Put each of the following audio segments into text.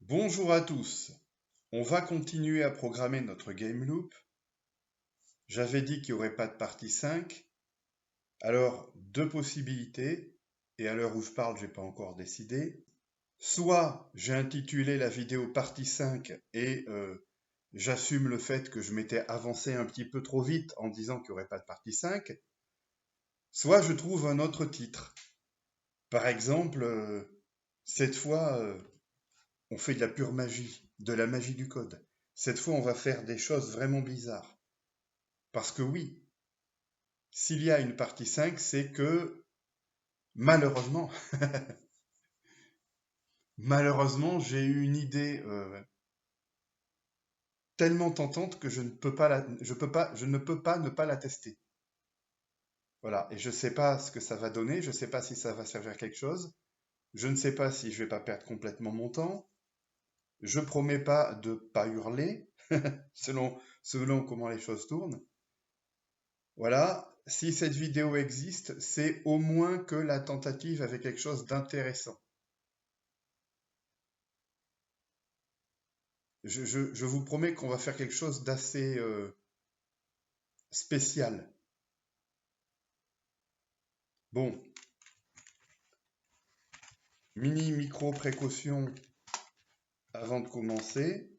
Bonjour à tous, on va continuer à programmer notre game loop. J'avais dit qu'il n'y aurait pas de partie 5. Alors, deux possibilités, et à l'heure où je parle, je n'ai pas encore décidé. Soit j'ai intitulé la vidéo partie 5 et j'assume le fait que je m'étais avancé un petit peu trop vite en disant qu'il n'y aurait pas de partie 5. Soit je trouve un autre titre. Par exemple, cette fois, on fait de la pure magie, de la magie du code. Cette fois, on va faire des choses vraiment bizarres. Parce que oui, s'il y a une partie 5, c'est que malheureusement, malheureusement, j'ai eu une idée tellement tentante que je ne peux pas je ne peux pas ne pas la tester. Voilà, et je ne sais pas ce que ça va donner, je ne sais pas si ça va servir à quelque chose, je ne sais pas si je vais pas perdre complètement mon temps. Je promets pas de pas hurler selon comment les choses tournent. Voilà, si cette vidéo existe, c'est au moins que la tentative avait quelque chose d'intéressant. Je vous promets qu'on va faire quelque chose d'assez spécial. Bon, mini micro précaution avant de commencer.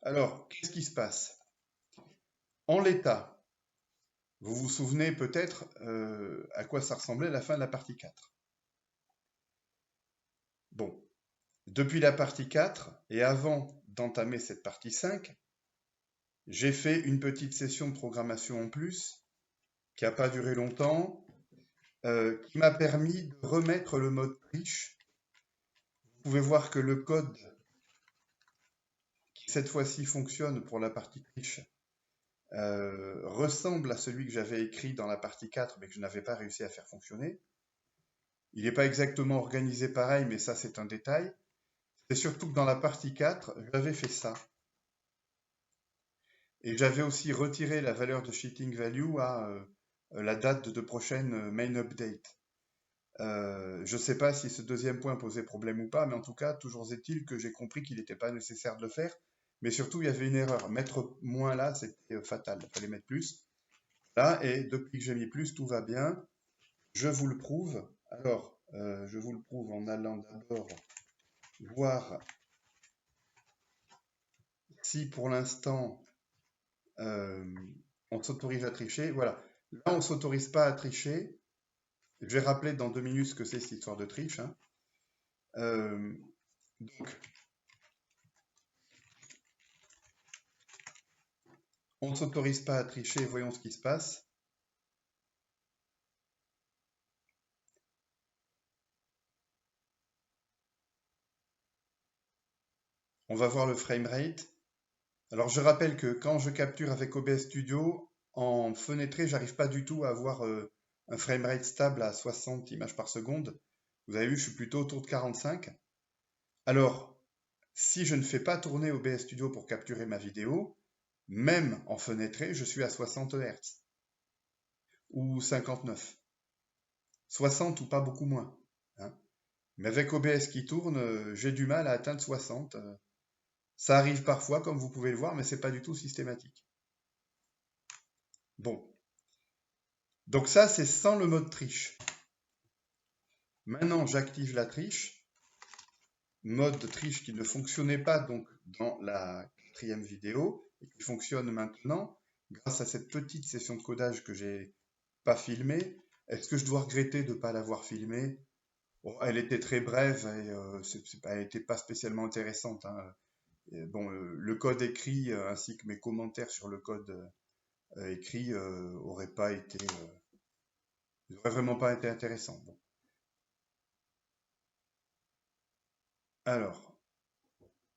Alors, qu'est-ce qui se passe? En l'état, vous vous souvenez peut-être à quoi ça ressemblait la fin de la partie 4. Bon, depuis la partie 4 et avant d'entamer cette partie 5, j'ai fait une petite session de programmation en plus qui n'a pas duré longtemps, qui m'a permis de remettre le mode triche. Vous pouvez voir que le code qui cette fois-ci fonctionne pour la partie triche ressemble à celui que j'avais écrit dans la partie 4 mais que je n'avais pas réussi à faire fonctionner. Il n'est pas exactement organisé pareil, mais ça c'est un détail. C'est surtout que dans la partie 4, j'avais fait ça. Et j'avais aussi retiré la valeur de cheating value à la date de prochaine main update. Je ne sais pas si ce deuxième point posait problème ou pas, mais en tout cas, toujours est-il que j'ai compris qu'il n'était pas nécessaire de le faire. Mais surtout, il y avait une erreur. Mettre moins là, c'était fatal. Il fallait mettre plus. Là, et depuis que j'ai mis plus, tout va bien. Je vous le prouve. Alors, je vous le prouve en allant d'abord voir si pour l'instant on s'autorise à tricher. Voilà. Là, on ne s'autorise pas à tricher. Je vais rappeler dans 2 minutes ce que c'est cette histoire de triche. Hein. Donc, on ne s'autorise pas à tricher, voyons ce qui se passe. On va voir le framerate. Alors je rappelle que quand je capture avec OBS Studio, en fenêtré, j'arrive pas du tout à avoir un framerate stable à 60 images par seconde. Vous avez vu, je suis plutôt autour de 45. Alors, si je ne fais pas tourner OBS Studio pour capturer ma vidéo, même en fenêtré, je suis à 60 Hz ou 59. 60 ou pas beaucoup moins. Hein. Mais avec OBS qui tourne, j'ai du mal à atteindre 60. Ça arrive parfois, comme vous pouvez le voir, mais c'est pas du tout systématique. Bon. Donc ça, c'est sans le mode triche. Maintenant, j'active la triche. Mode triche qui ne fonctionnait pas donc dans la 4e vidéo et qui fonctionne maintenant grâce à cette petite session de codage que j'ai pas filmée. Est-ce que je dois regretter de ne pas l'avoir filmée? Bon, elle était très brève et elle n'était pas spécialement intéressante. Hein. Bon, le code écrit ainsi que mes commentaires sur le code écrit auraient pas été, n'auraient vraiment pas été intéressants. Bon. Alors,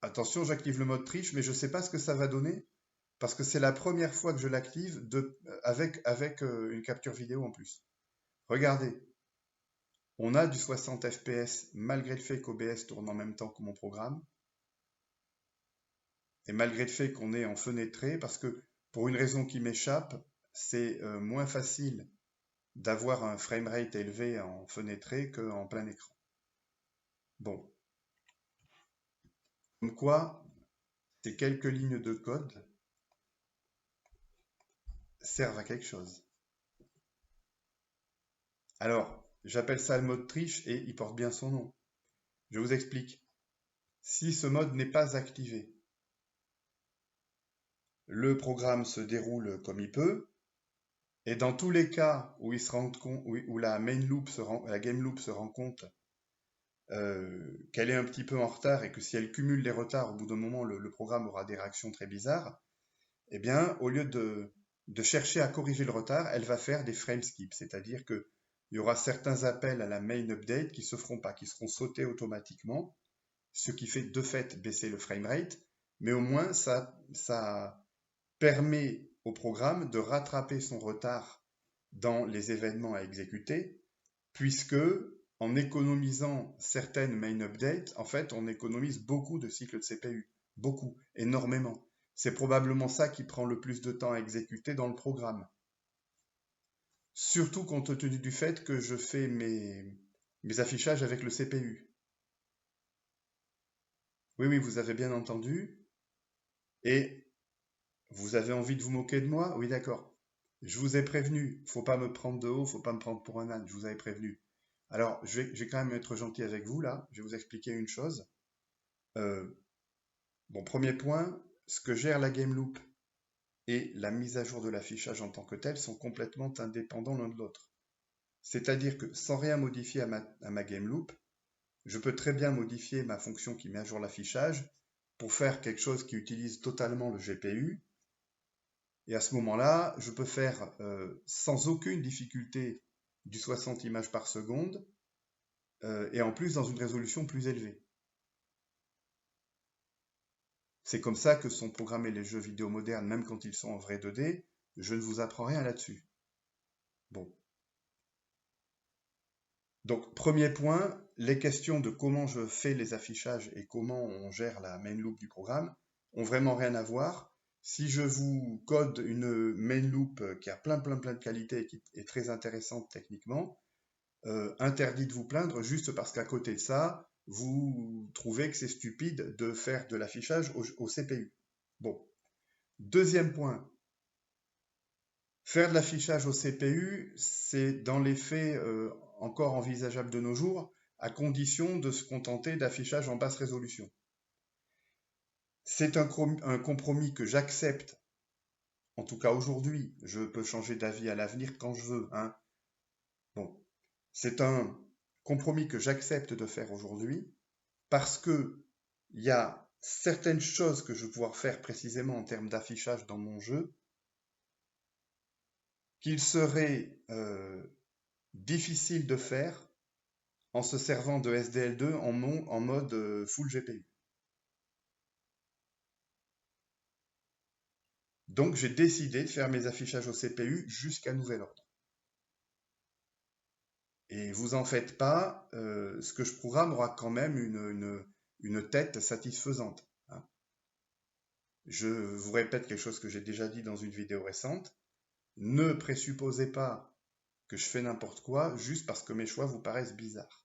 attention, j'active le mode triche, mais je ne sais pas ce que ça va donner parce que c'est la première fois que je l'active avec une capture vidéo en plus. Regardez, on a du 60 fps malgré le fait qu'OBS tourne en même temps que mon programme et malgré le fait qu'on est en fenêtré parce que pour une raison qui m'échappe, c'est moins facile d'avoir un framerate élevé en fenêtré qu'en plein écran. Bon, Comme quoi, ces quelques lignes de code servent à quelque chose. Alors, j'appelle ça le mode triche et il porte bien son nom. Je vous explique. Si ce mode n'est pas activé, le programme se déroule comme il peut, et dans tous les cas où il se rend compte, où la game loop se rend compte qu'elle est un petit peu en retard et que si elle cumule les retards, au bout d'un moment, le programme aura des réactions très bizarres, eh bien, au lieu de chercher à corriger le retard, elle va faire des frame skips, c'est-à-dire qu'il y aura certains appels à la main update qui se feront pas, qui seront sautés automatiquement, ce qui fait de fait baisser le framerate, mais au moins ça permet au programme de rattraper son retard dans les événements à exécuter, puisque en économisant certaines main updates, en fait, on économise beaucoup de cycles de CPU. Beaucoup, énormément. C'est probablement ça qui prend le plus de temps à exécuter dans le programme. Surtout compte tenu du fait que je fais mes affichages avec le CPU. Oui, oui, vous avez bien entendu. Et vous avez envie de vous moquer de moi? Oui, d'accord. Je vous ai prévenu. Faut pas me prendre de haut, faut pas me prendre pour un âne. Je vous avais prévenu. Alors, je vais quand même être gentil avec vous là. Je vais vous expliquer une chose. Bon, premier point, ce que gère la game loop et la mise à jour de l'affichage en tant que tel sont complètement indépendants l'un de l'autre. C'est-à-dire que sans rien modifier à ma game loop, je peux très bien modifier ma fonction qui met à jour l'affichage pour faire quelque chose qui utilise totalement le GPU. Et à ce moment-là, je peux faire sans aucune difficulté du 60 images par seconde et en plus dans une résolution plus élevée. C'est comme ça que sont programmés les jeux vidéo modernes, même quand ils sont en vrai 2D. Je ne vous apprends rien là-dessus. Bon. Donc, premier point, les questions de comment je fais les affichages et comment on gère la main loop du programme ont vraiment rien à voir. Si je vous code une main loop qui a plein de qualités et qui est très intéressante techniquement, interdit de vous plaindre juste parce qu'à côté de ça, vous trouvez que c'est stupide de faire de l'affichage au CPU. Bon. Deuxième point, faire de l'affichage au CPU, c'est dans les faits encore envisageable de nos jours, à condition de se contenter d'affichage en basse résolution. C'est un compromis que j'accepte, en tout cas aujourd'hui. Je peux changer d'avis à l'avenir quand je veux. Hein. Bon, c'est un compromis que j'accepte de faire aujourd'hui parce que il y a certaines choses que je vais pouvoir faire précisément en termes d'affichage dans mon jeu qu'il serait difficile de faire en se servant de SDL2 en mode full GPU. Donc j'ai décidé de faire mes affichages au CPU jusqu'à nouvel ordre. Et vous en faites pas, ce que je programme aura quand même une tête satisfaisante. Hein. Je vous répète quelque chose que j'ai déjà dit dans une vidéo récente. Ne présupposez pas que je fais n'importe quoi juste parce que mes choix vous paraissent bizarres.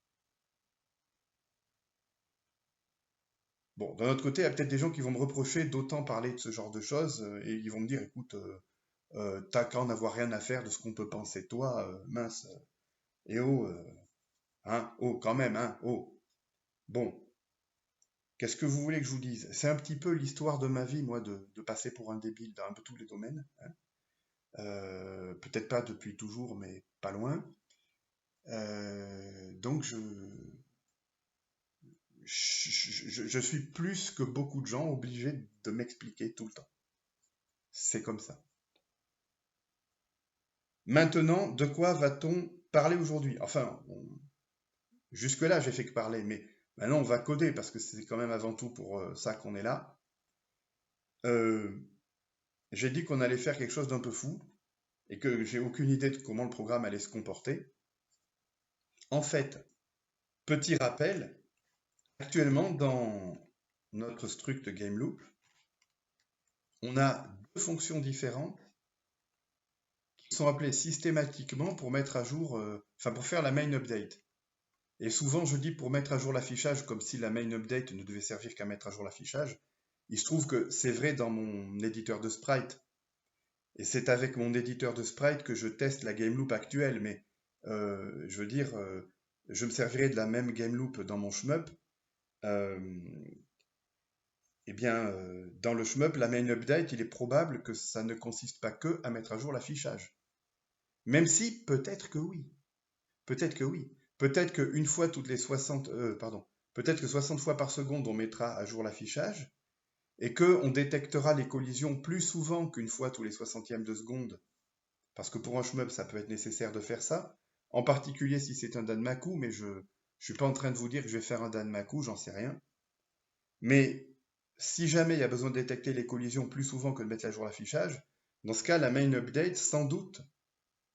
Bon, d'un autre côté, il y a peut-être des gens qui vont me reprocher d'autant parler de ce genre de choses et ils vont me dire, écoute, t'as qu'à en avoir rien à faire de ce qu'on peut penser de toi, mince. Et oh, hein, oh, quand même, hein, oh. Bon, qu'est-ce que vous voulez que je vous dise? C'est un petit peu l'histoire de ma vie, moi, de passer pour un débile dans un peu tous les domaines. Hein. Peut-être pas depuis toujours, mais pas loin. Donc je suis plus que beaucoup de gens obligé de m'expliquer tout le temps. C'est comme ça. Maintenant, de quoi va-t-on parler aujourd'hui? Enfin, jusque-là, j'ai fait que parler, mais maintenant, on va coder parce que c'est quand même avant tout pour ça qu'on est là. J'ai dit qu'on allait faire quelque chose d'un peu fou et que j'ai aucune idée de comment le programme allait se comporter. En fait, petit rappel, actuellement, dans notre struct GameLoop, on a deux fonctions différentes qui sont appelées systématiquement pour mettre à jour, enfin pour faire la main update. Et souvent, je dis pour mettre à jour l'affichage, comme si la main update ne devait servir qu'à mettre à jour l'affichage. Il se trouve que c'est vrai dans mon éditeur de sprite. Et c'est avec mon éditeur de sprite que je teste la game loop actuelle. Mais je veux dire, je me servirai de la même game loop dans mon shmup. Eh bien, dans le shmup, la main update, il est probable que ça ne consiste pas que à mettre à jour l'affichage. Même si, peut-être que oui. Peut-être que oui. Peut-être qu'une fois toutes les 60, peut-être que 60 fois par seconde, on mettra à jour l'affichage et qu'on détectera les collisions plus souvent qu'une fois tous les 60e de seconde. Parce que pour un shmup, ça peut être nécessaire de faire ça. En particulier si c'est un Danmaku, mais je ne suis pas en train de vous dire que je vais faire un Danmaku, j'en sais rien. Mais si jamais il y a besoin de détecter les collisions plus souvent que de mettre à jour l'affichage, dans ce cas, la main update, sans doute,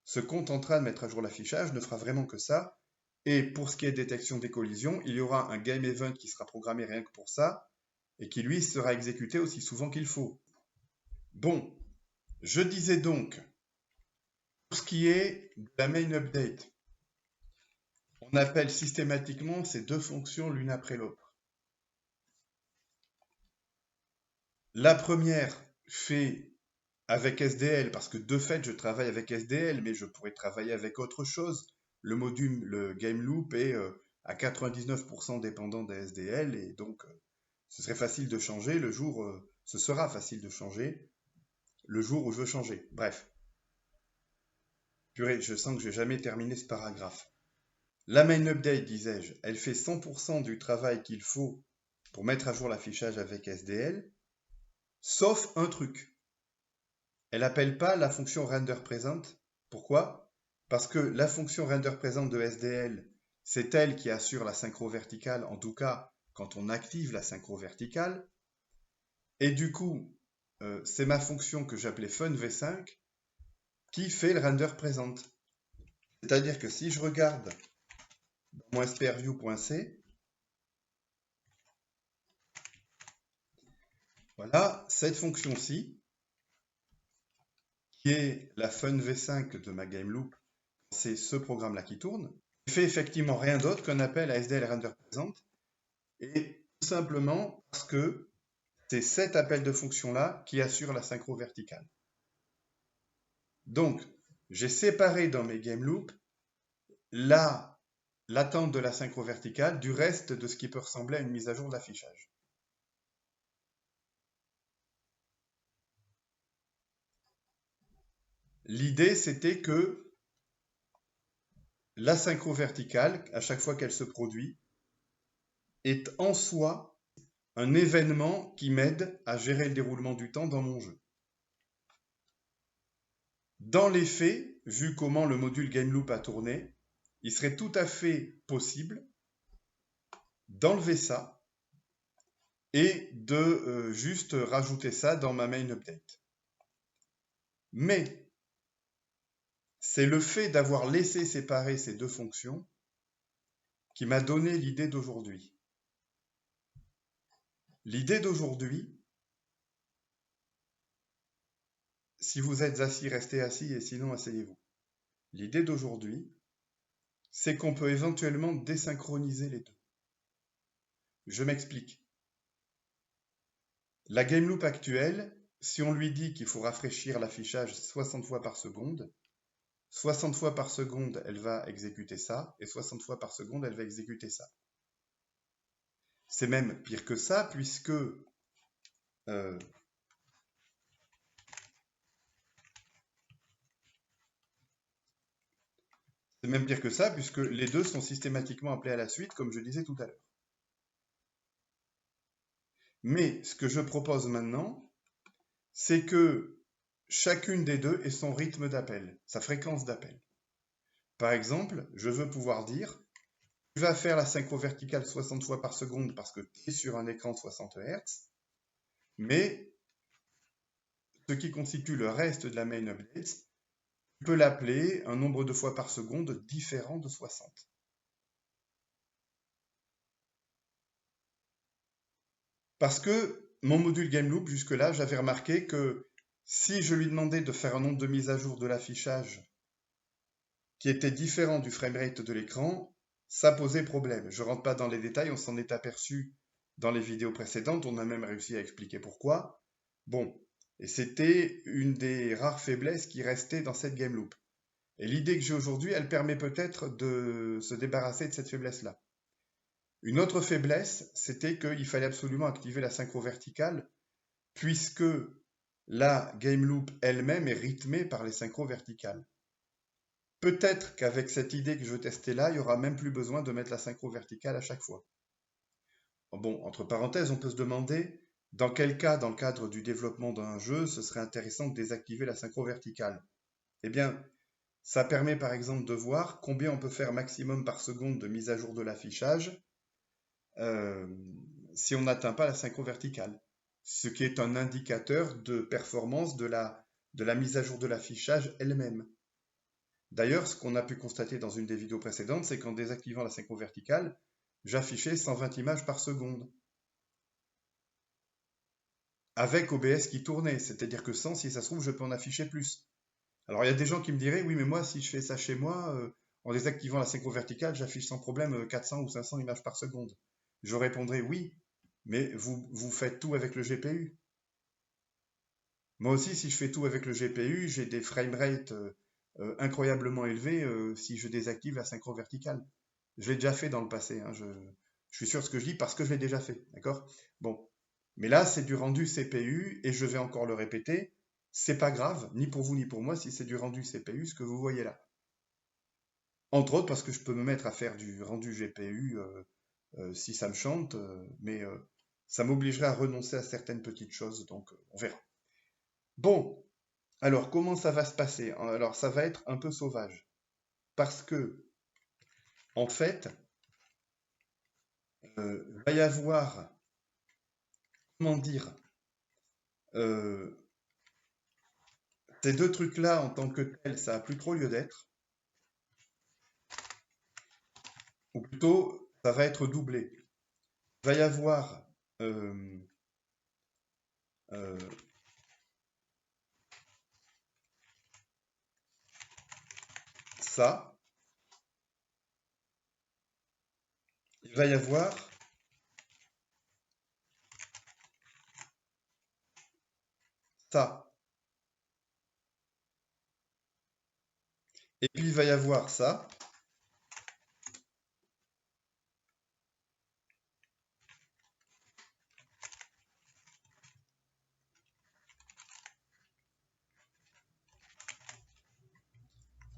se contentera de mettre à jour l'affichage, ne fera vraiment que ça. Et pour ce qui est de détection des collisions, il y aura un game event qui sera programmé rien que pour ça, et qui lui sera exécuté aussi souvent qu'il faut. Bon, je disais donc, pour ce qui est de la main update, on appelle systématiquement ces deux fonctions l'une après l'autre. La première fait avec SDL, parce que de fait je travaille avec SDL, mais je pourrais travailler avec autre chose. Le module, le game loop est à 99% dépendant des SDL, et donc ce serait facile de changer le jour, ce sera facile de changer le jour où je veux changer. Bref. Purée, je sens que je n'ai jamais terminé ce paragraphe. La main update, disais-je, elle fait 100% du travail qu'il faut pour mettre à jour l'affichage avec SDL, sauf un truc. Elle n'appelle pas la fonction renderPresent. Pourquoi? Parce que la fonction renderPresent de SDL, c'est elle qui assure la synchro verticale, en tout cas quand on active la synchro verticale. Et du coup, c'est ma fonction que j'appelais funv5 qui fait le renderPresent. C'est-à-dire que si je regarde dans mon sprview.c, voilà, cette fonction-ci, qui est la funv5 de ma game loop, c'est ce programme-là qui tourne, ne fait effectivement rien d'autre qu'un appel à SDL renderPresent, et tout simplement parce que c'est cet appel de fonction-là qui assure la synchro verticale. Donc, j'ai séparé dans mes game loops l'attente de la synchro verticale du reste de ce qui peut ressembler à une mise à jour de l'affichage. L'idée, c'était que la synchro verticale, à chaque fois qu'elle se produit, est en soi un événement qui m'aide à gérer le déroulement du temps dans mon jeu. Dans les faits, vu comment le module GameLoop a tourné, il serait tout à fait possible d'enlever ça et de juste rajouter ça dans ma main update. Mais c'est le fait d'avoir laissé séparer ces deux fonctions qui m'a donné l'idée d'aujourd'hui. L'idée d'aujourd'hui, si vous êtes assis, restez assis, et sinon asseyez-vous. L'idée d'aujourd'hui, c'est qu'on peut éventuellement désynchroniser les deux. Je m'explique. La game loop actuelle, si on lui dit qu'il faut rafraîchir l'affichage 60 fois par seconde, 60 fois par seconde, elle va exécuter ça, et 60 fois par seconde, elle va exécuter ça. C'est même pire que ça, puisque les deux sont systématiquement appelés à la suite, comme je disais tout à l'heure. Mais ce que je propose maintenant, c'est que chacune des deux ait son rythme d'appel, sa fréquence d'appel. Par exemple, je veux pouvoir dire, tu vas faire la synchro verticale 60 fois par seconde parce que tu es sur un écran de 60 Hz, mais ce qui constitue le reste de la main update, tu peux l'appeler un nombre de fois par seconde différent de 60. Parce que mon module GameLoop, jusque-là, j'avais remarqué que si je lui demandais de faire un nombre de mise à jour de l'affichage qui était différent du framerate de l'écran, ça posait problème. Je ne rentre pas dans les détails, on s'en est aperçu dans les vidéos précédentes, on a même réussi à expliquer pourquoi. Bon, et c'était une des rares faiblesses qui restait dans cette game loop. Et l'idée que j'ai aujourd'hui, elle permet peut-être de se débarrasser de cette faiblesse-là. Une autre faiblesse, c'était qu'il fallait absolument activer la synchro verticale, puisque la game loop elle-même est rythmée par les synchros verticales. Peut-être qu'avec cette idée que je testais là, il n'y aura même plus besoin de mettre la synchro verticale à chaque fois. Bon, entre parenthèses, on peut se demander dans quel cas, dans le cadre du développement d'un jeu, ce serait intéressant de désactiver la synchro verticale. Eh bien, ça permet par exemple de voir combien on peut faire maximum par seconde de mise à jour de l'affichage si on n'atteint pas la synchro verticale, ce qui est un indicateur de performance de la mise à jour de l'affichage elle-même. D'ailleurs, ce qu'on a pu constater dans une des vidéos précédentes, c'est qu'en désactivant la synchro verticale, j'affichais 120 images par seconde. Avec OBS qui tournait, c'est-à-dire que sans, si ça se trouve, je peux en afficher plus. Alors il y a des gens qui me diraient, oui, mais moi, si je fais ça chez moi, en désactivant la synchro verticale, j'affiche sans problème 400 ou 500 images par seconde. Je répondrai oui, mais vous faites tout avec le GPU. Moi aussi, si je fais tout avec le GPU, j'ai des framerates incroyablement élevés si je désactive la synchro verticale. Je l'ai déjà fait dans le passé, hein, je suis sûr de ce que je dis parce que je l'ai déjà fait, d'accord? Bon, mais là, c'est du rendu CPU et je vais encore le répéter, c'est pas grave, ni pour vous ni pour moi, si c'est du rendu CPU, ce que vous voyez là. Entre autres parce que je peux me mettre à faire du rendu GPU si ça me chante, mais ça m'obligerait à renoncer à certaines petites choses, donc on verra. Bon, alors comment ça va se passer? Alors ça va être un peu sauvage, parce que en fait, va y avoir, comment dire, euh, ces deux trucs-là en tant que tels, ça a plus trop lieu d'être, ou plutôt, ça va être doublé. Il va y avoir euh, euh, ça, il va y avoir ça, et puis il va y avoir ça,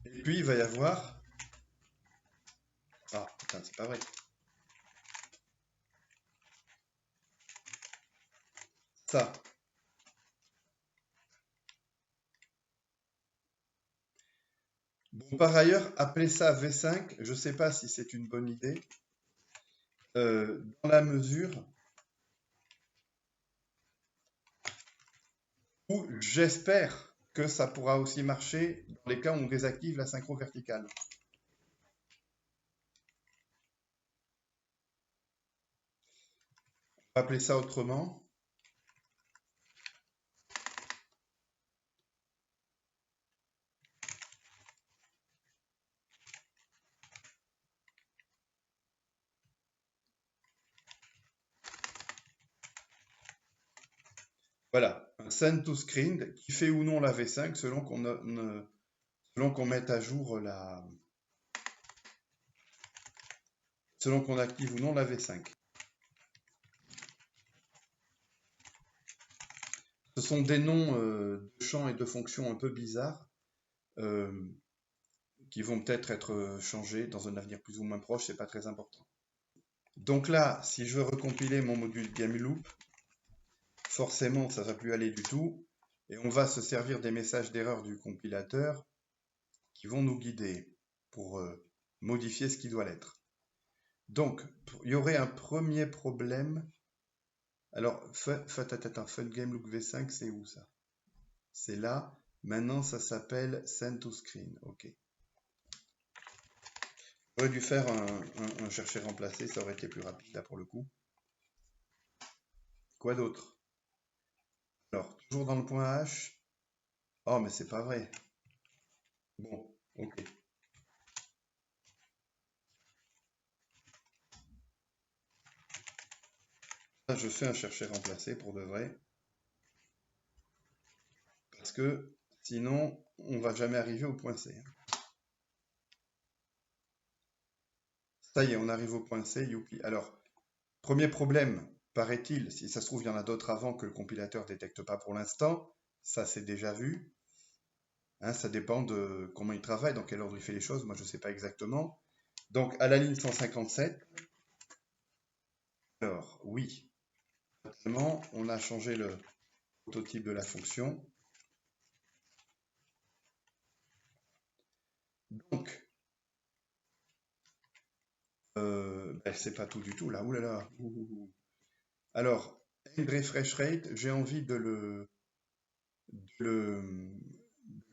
et puis il va y avoir... Ah, putain, c'est pas vrai. Ça. Bon, par ailleurs, appeler ça V5, je ne sais pas si c'est une bonne idée, dans la mesure où j'espère que ça pourra aussi marcher dans les cas où on désactive la synchro verticale. On va appeler ça autrement. Voilà, un send to screen qui fait ou non la V5 selon qu'on mette à jour selon qu'on active ou non la V5. Ce sont des noms de champs et de fonctions un peu bizarres qui vont peut-être être changés dans un avenir plus ou moins proche, c'est pas très important. Donc là, si je veux recompiler mon module GameLoop, forcément ça va plus aller du tout, et on va se servir des messages d'erreur du compilateur qui vont nous guider pour modifier ce qui doit l'être. Donc, il y aurait un premier problème. Alors, Fun Game Look V5, c'est où ça? C'est là. Maintenant, ça s'appelle Send to Screen. Ok. J'aurais dû faire un chercher remplacer, ça aurait été plus rapide là pour le coup. Quoi d'autre? Alors, toujours dans le point H. Oh, mais c'est pas vrai. Bon, ok. Là, je fais un chercher-remplacer pour de vrai. Parce que sinon, on va jamais arriver au point C. Ça y est, on arrive au point C, youpi. Alors, premier problème, paraît-il, si ça se trouve, il y en a d'autres avant que le compilateur ne détecte pas pour l'instant. Ça, c'est déjà vu. Hein, ça dépend de comment il travaille, dans quel ordre il fait les choses. Moi, je ne sais pas exactement. Donc, à la ligne 157, alors, oui, vraiment, on a changé le prototype de la fonction. Donc, ben, c'est pas tout du tout là. Ouh là là. Ouh, ouh, ouh. Alors, end refresh rate, j'ai envie de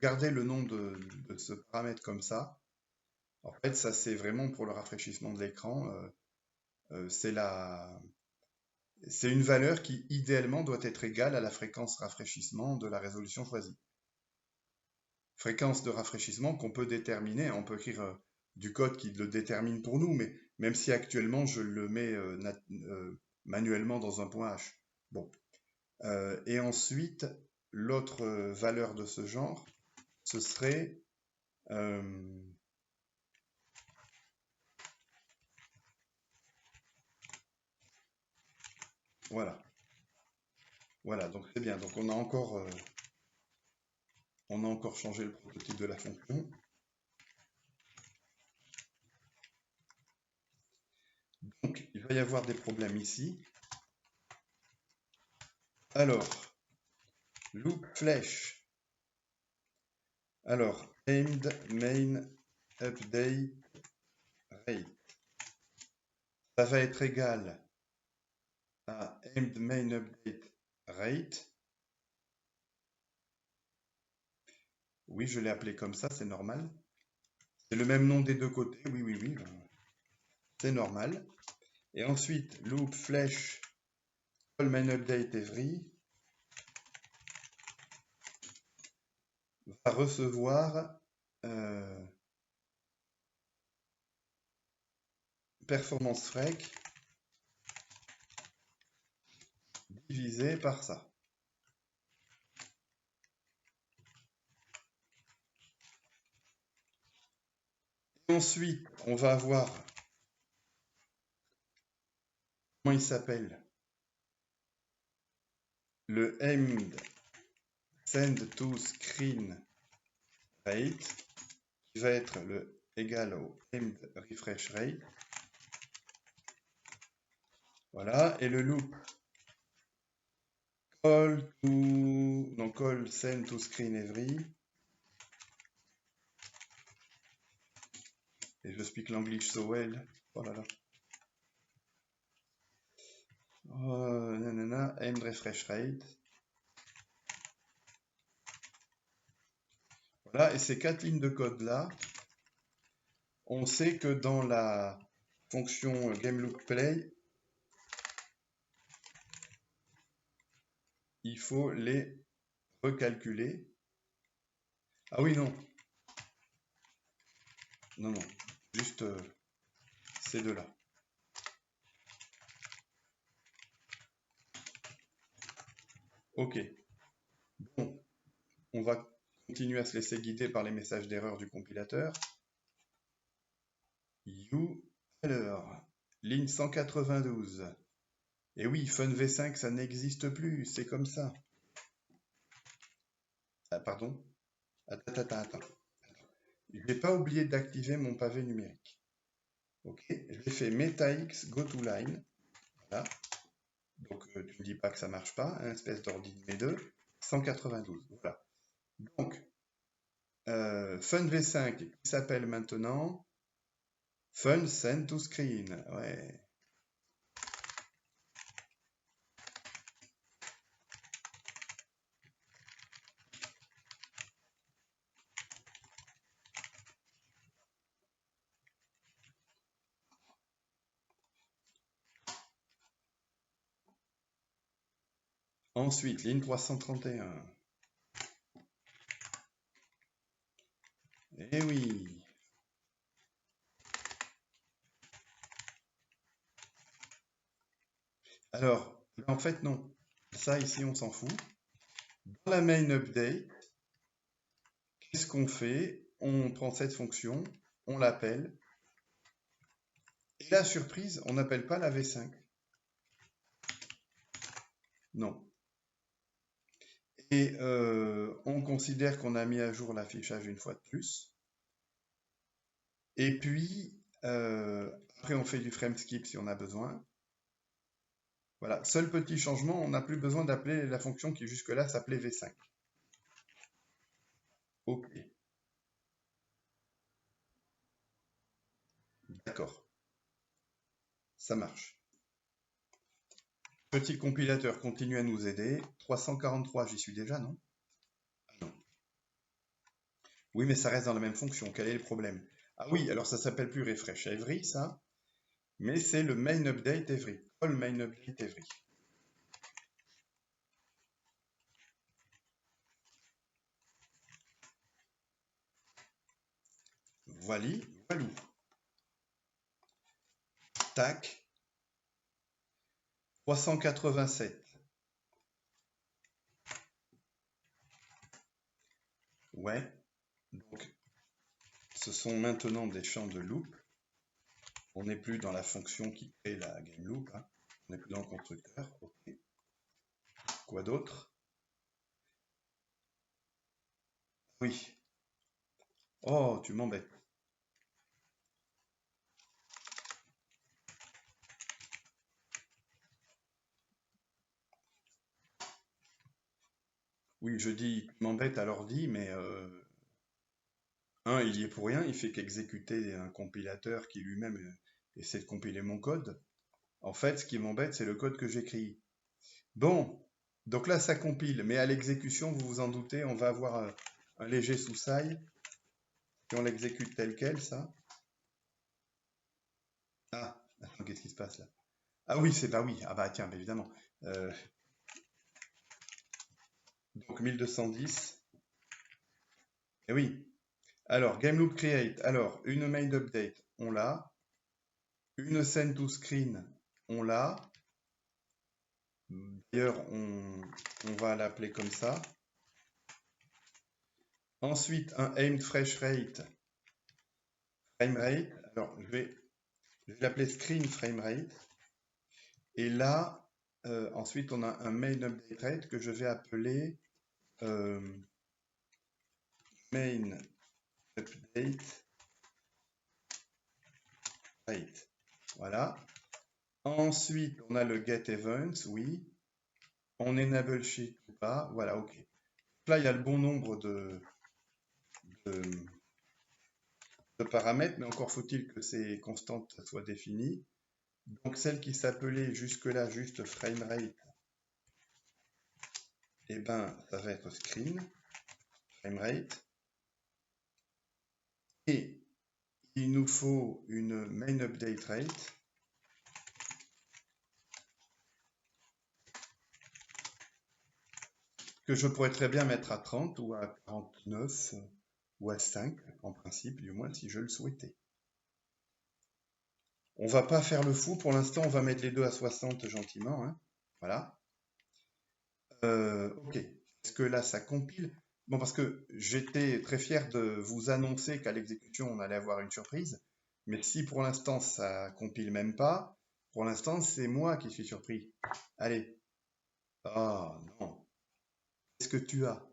garder le nom de ce paramètre comme ça. En fait, ça c'est vraiment pour le rafraîchissement de l'écran. C'est une valeur qui idéalement doit être égale à la fréquence rafraîchissement de la résolution choisie. Fréquence de rafraîchissement qu'on peut déterminer. On peut écrire du code qui le détermine pour nous, mais même si actuellement je le mets manuellement dans un point H. Bon. Et ensuite, l'autre valeur de ce genre, ce serait voilà. Voilà, donc c'est bien. Donc on a encore changé le prototype de la fonction. Donc il va y avoir des problèmes ici. Alors, loop flèche. Alors, aimed main update rate. Ça va être égal à aimed main update rate. Oui, je l'ai appelé comme ça, c'est normal. C'est le même nom des deux côtés, oui, oui, oui. C'est normal. Et ensuite, loop flèche call main update every va recevoir performance frec divisé par ça. Et ensuite, on va avoir, comment il s'appelle? Le aimed send to screen rate, qui va être le égal au aimed refresh rate. Voilà, et le loop call send to screen every. Et je speak l'English so well. Oh là là. Nanana, aimed refresh rate. Voilà, et ces 4 lignes de code là, on sait que dans la fonction GameLoopPlay, il faut les recalculer. Ah oui, non. Non, non. Juste ces deux-là. Ok. Bon. On va continuer à se laisser guider par les messages d'erreur du compilateur. Alors, ligne 192. Et oui, FunV5, ça n'existe plus, c'est comme ça. Ah, pardon. Attends. Je n'ai pas oublié d'activer mon pavé numérique. Ok, j'ai fait MetaX GoToLine. Voilà. Donc, tu ne me dis pas que ça marche pas, hein, espèce d'ordi de 2 192. Voilà. Donc, FunV5 qui s'appelle maintenant Fun Send to Screen. Ouais. Ensuite, ligne 331. Eh oui. Alors, En fait, non. Ça, ici, on s'en fout. Dans la main update, qu'est-ce qu'on fait? On prend cette fonction, on l'appelle. Et la surprise, on n'appelle pas la V5. Non. Et on considère qu'on a mis à jour l'affichage une fois de plus. Et puis, après, on fait du frame skip si on a besoin. Voilà, seul petit changement, on n'a plus besoin d'appeler la fonction qui jusque-là s'appelait V5. OK, d'accord, ça marche. Petit compilateur continue à nous aider. 343, j'y suis déjà, non? Ah non. Oui, mais ça reste dans la même fonction. Quel est le problème? Ah oui, alors ça s'appelle plus refresh every, ça, mais c'est le main update every. Call main update every. Voili, voilou. Tac. 387. Ouais. Donc, ce sont maintenant des champs de loop. On n'est plus dans la fonction qui crée la game loop. Hein. On n'est plus dans le constructeur. Ok. Quoi d'autre? Oui. Oh, tu m'embêtes. Oui, je dis tu m'embêtes à l'ordi, mais il y est pour rien. Il fait qu'exécuter un compilateur qui lui-même essaie de compiler mon code. En fait, ce qui m'embête, c'est le code que j'écris. Bon, donc là, ça compile, mais à l'exécution, vous vous en doutez, on va avoir un léger sous-sail. Si on l'exécute tel quel, ça. Ah, attends, qu'est-ce qui se passe là? Ah oui, c'est bah oui. Ah bah tiens, bah, évidemment. Euh, donc 1210. Et oui. Alors, game loop create. Alors, une main update, on l'a. Une send to screen, on l'a. D'ailleurs, on va l'appeler comme ça. Ensuite, un aimed fresh rate, frame rate. Alors, je vais l'appeler screen frame rate. Et là, ensuite, on a un main update rate que je vais appeler main update rate. Voilà. Ensuite, on a le get events, oui. On enable sheet ou pas. Voilà, ok. Là, il y a le bon nombre de paramètres, mais encore faut-il que ces constantes soient définies. Donc, celle qui s'appelait jusque-là juste framerate, eh ben, ça va être screen, framerate. Et il nous faut une main update rate. Que je pourrais très bien mettre à 30 ou à 49 ou à 5, en principe, du moins si je le souhaitais. On va pas faire le fou, pour l'instant on va mettre les deux à 60 gentiment, hein. Voilà. Ok, est-ce que là ça compile? Bon, parce que j'étais très fier de vous annoncer qu'à l'exécution on allait avoir une surprise, mais si pour l'instant ça compile même pas, pour l'instant c'est moi qui suis surpris. Allez. Ah non, qu'est-ce que tu as?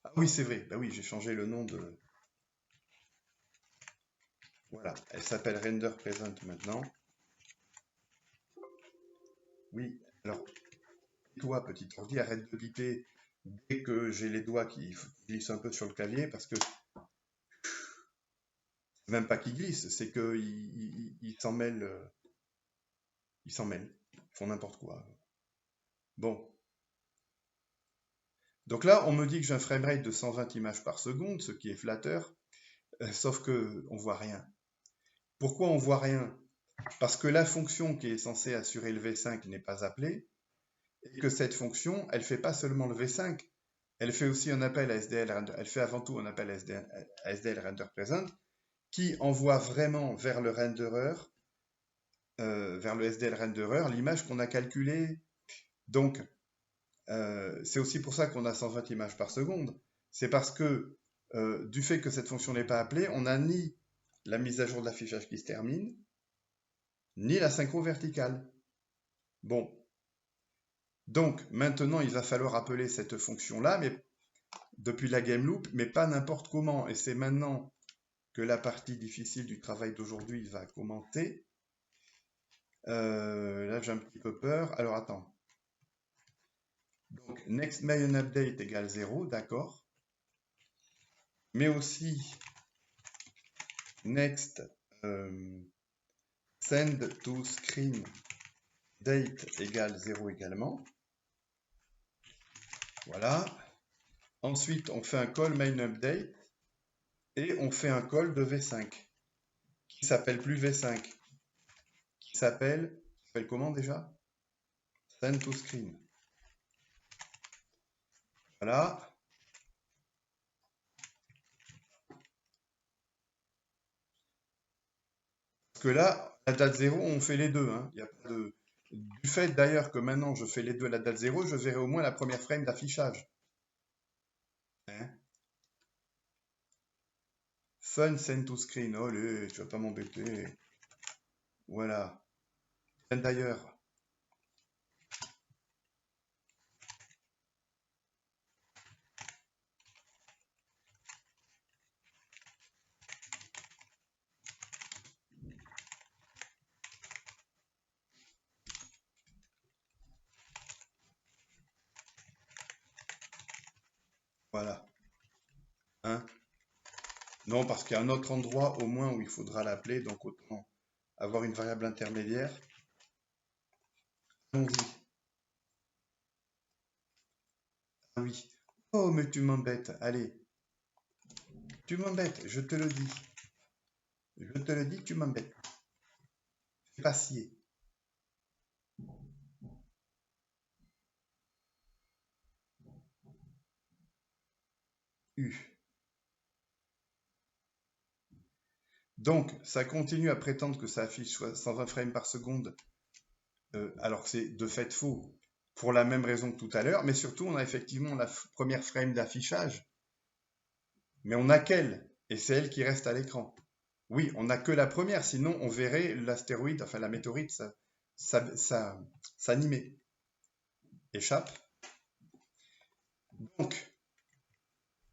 Ah oui, c'est vrai, bah oui, j'ai changé le nom de... Voilà, elle s'appelle Render Present maintenant. Oui, alors, toi, petit ordi, arrête de biper dès que j'ai les doigts qui glissent un peu sur le clavier, parce que c'est même pas qu'ils glissent, c'est qu'ils s'en mêlent, ils font n'importe quoi. Bon. Donc là, on me dit que j'ai un framerate de 120 images par seconde, ce qui est flatteur, sauf que on voit rien. Pourquoi on voit rien? Parce que la fonction qui est censée assurer le V5 n'est pas appelée, et que cette fonction, elle fait pas seulement le V5, elle fait aussi un appel à SDL render, elle fait avant tout un appel à SDL render present, qui envoie vraiment vers le renderer, vers le SDL renderer, l'image qu'on a calculée Donc, c'est aussi pour ça qu'on a 120 images par seconde. C'est parce que du fait que cette fonction n'est pas appelée, on n'a ni la mise à jour de l'affichage qui se termine, ni la synchro verticale. Bon. Donc, maintenant, il va falloir appeler cette fonction-là, mais depuis la game loop, mais pas n'importe comment. Et c'est maintenant que la partie difficile du travail d'aujourd'hui va commencer. Là, j'ai un petit peu peur. Alors, attends. Donc, next main update égale 0, d'accord. Mais aussi, next send to screen date égale 0 également. Voilà. Ensuite, on fait un call main update et on fait un call de V5 qui s'appelle plus V5, qui s'appelle comment déjà? Send to screen. Voilà. Parce que là, la date 0, on fait les deux. Hein. Il y a pas de... Du fait d'ailleurs que maintenant je fais les deux à la date 0, je verrai au moins la première frame d'affichage. Hein? Fun send to screen. Oh, tu vas pas m'embêter. Voilà. D'ailleurs. Voilà. Hein? Non, parce qu'il y a un autre endroit au moins où il faudra l'appeler, donc autant avoir une variable intermédiaire. Allons-y. Ah oui. Oh, mais tu m'embêtes. Allez. Tu m'embêtes, je te le dis. Je te le dis, tu m'embêtes. Fais pas scier. U. Donc, ça continue à prétendre que ça affiche 120 frames par seconde, alors que c'est de fait faux, pour la même raison que tout à l'heure, mais surtout, on a effectivement la première frame d'affichage, mais on n'a qu'elle, et c'est elle qui reste à l'écran. Oui, on n'a que la première, sinon on verrait l'astéroïde, enfin la météorite, s'animer. Échappe. Donc,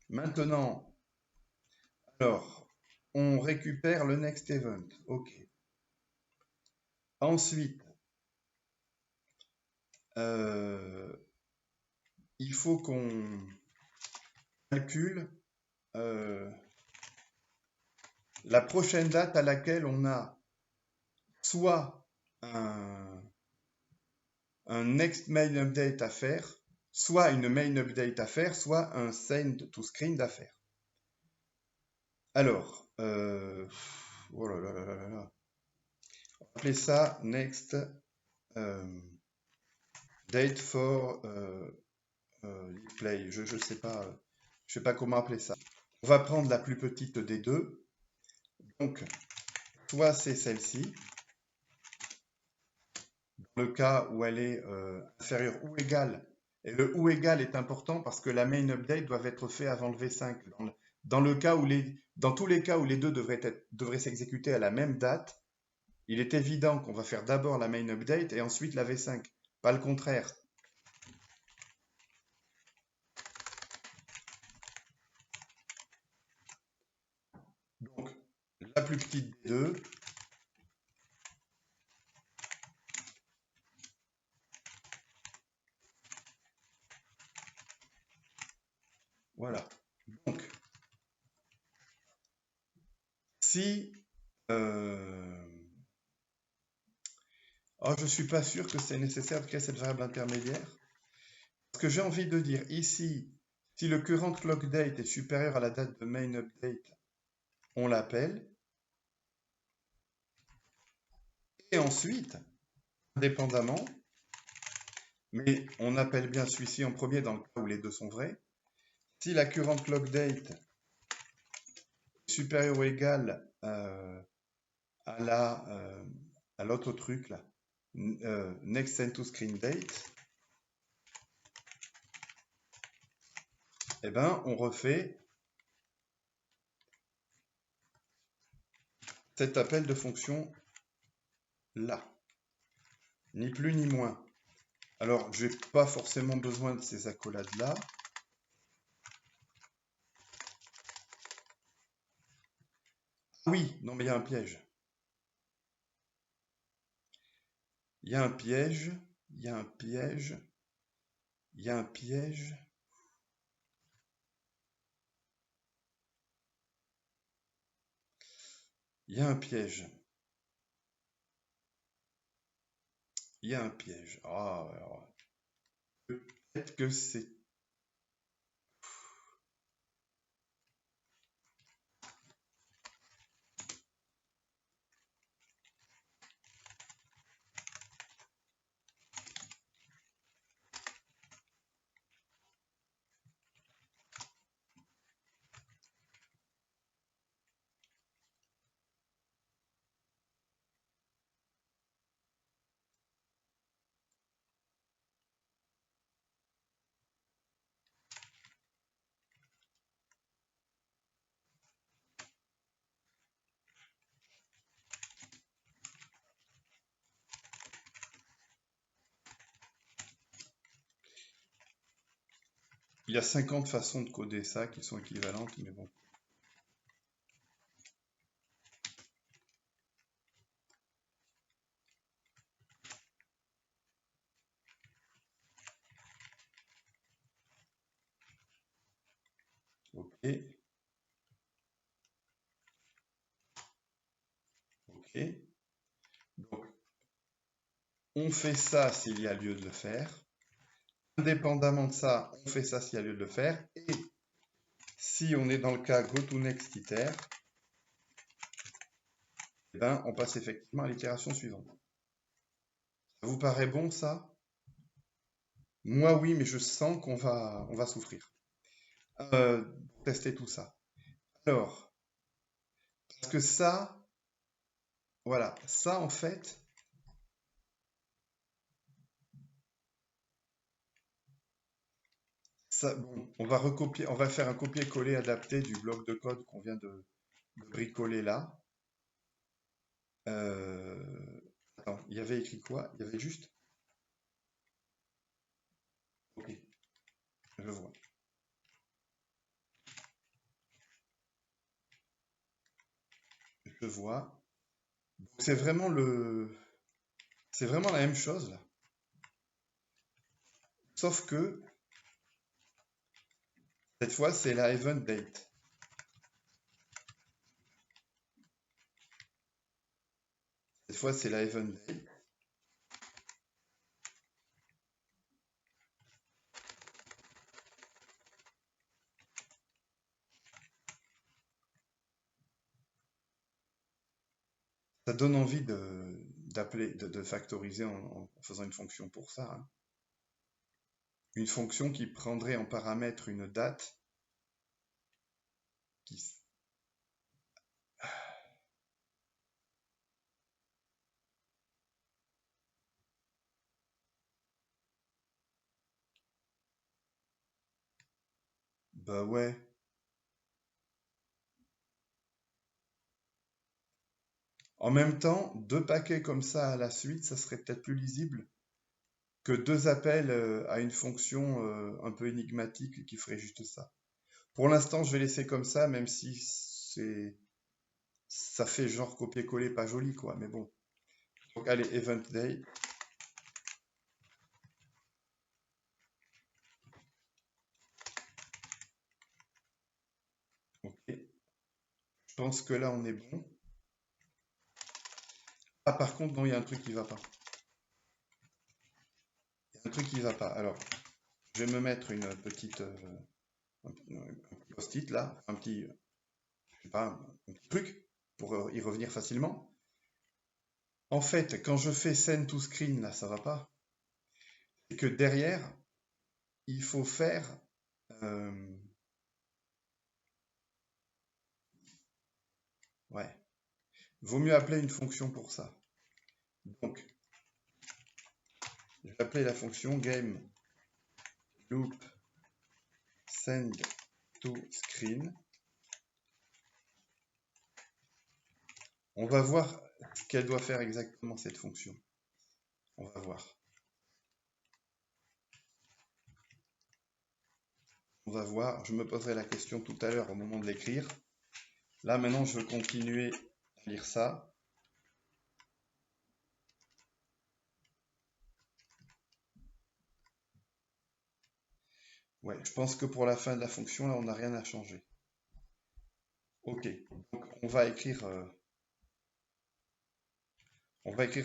maintenant, alors, on récupère le next event. OK. Ensuite, il faut qu'on calcule la prochaine date à laquelle on a soit un next main update à faire, soit une main update à faire, soit un send to screen à faire. Alors, oh là là là là là. On va appeler ça next date for play. Je sais pas comment appeler ça. On va prendre la plus petite des deux. Donc, soit c'est celle-ci, dans le cas où elle est inférieure ou égale. Et le ou égal est important parce que la main update doit être fait avant le V5. Dans tous les cas où les deux devraient s'exécuter à la même date, il est évident qu'on va faire d'abord la main update et ensuite la V5, pas le contraire. Donc, la plus petite des deux, voilà. Donc, si... Oh, je ne suis pas sûr que c'est nécessaire de créer cette variable intermédiaire. Ce que j'ai envie de dire ici, si le current clock date est supérieur à la date de main update, on l'appelle. Et ensuite, indépendamment, mais on appelle bien celui-ci en premier dans le cas où les deux sont vrais, si la current clock date est supérieure ou égale à l'autre truc là, next send to screen date, eh ben, on refait cet appel de fonction là. Ni plus ni moins. Alors, je n'ai pas forcément besoin de ces accolades-là. Oui, non, mais il y a un piège. Il y a un piège, il y a un piège, il y a un piège. Il y a un piège. Il y a un piège. Ah, alors, peut-être que c'est... Il y a 50 façons de coder ça qui sont équivalentes, mais bon. Ok. Ok. Donc, on fait ça s'il y a lieu de le faire. Indépendamment de ça, on fait ça s'il y a lieu de le faire. Et si on est dans le cas goToNextIter, eh ben, on passe effectivement à l'itération suivante. Ça vous paraît bon, ça? Moi, oui, mais je sens qu'on va souffrir. Pour tester tout ça. Alors, parce que ça, voilà, ça en fait, ça, bon, on va recopier, on va faire un copier-coller adapté du bloc de code qu'on vient de bricoler là. Attends, il y avait écrit quoi? Il y avait juste. Ok, je vois. Je vois. C'est vraiment c'est vraiment la même chose là. Sauf que cette fois, c'est la event date. Cette fois, c'est la event date. Ça donne envie de factoriser en faisant une fonction pour ça, hein. Une fonction qui prendrait en paramètre une date qui... Bah ouais. En même temps, deux paquets comme ça à la suite, ça serait peut-être plus lisible que deux appels à une fonction un peu énigmatique qui ferait juste ça. Pour l'instant, je vais laisser comme ça, même si ça fait genre copier-coller pas joli, quoi. Mais bon. Donc allez, event day. Ok. Je pense que là, on est bon. Ah, par contre, non, il y a un truc qui va pas. Il y a un truc qui va pas. Alors, je vais me mettre une petite, un petit post-it là, un petit, je sais pas, un petit truc pour y revenir facilement. En fait, quand je fais send to screen, là, ça va pas. C'est que derrière, il faut faire... ouais. Vaut mieux appeler une fonction pour ça. Donc, je vais appeler la fonction game loop send to screen. On va voir ce qu'elle doit faire exactement, cette fonction. On va voir. On va voir. Je me poserai la question tout à l'heure au moment de l'écrire. Là, maintenant, je veux continuer à lire ça. Ouais, je pense que pour la fin de la fonction, là, on n'a rien à changer. Ok, donc on va écrire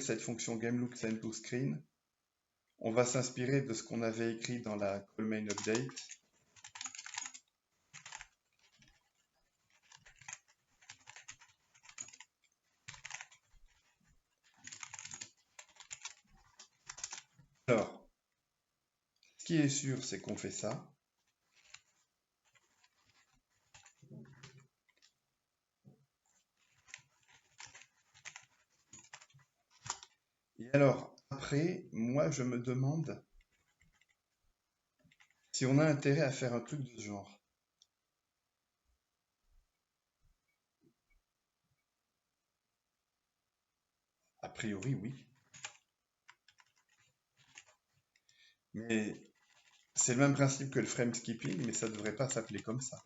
cette fonction GameLoop send to screen. On va s'inspirer de ce qu'on avait écrit dans la call main update. Alors, ce qui est sûr, c'est qu'on fait ça. Et alors, après, moi, je me demande si on a intérêt à faire un truc de ce genre. A priori, oui. Mais c'est le même principe que le frame skipping, mais ça ne devrait pas s'appeler comme ça.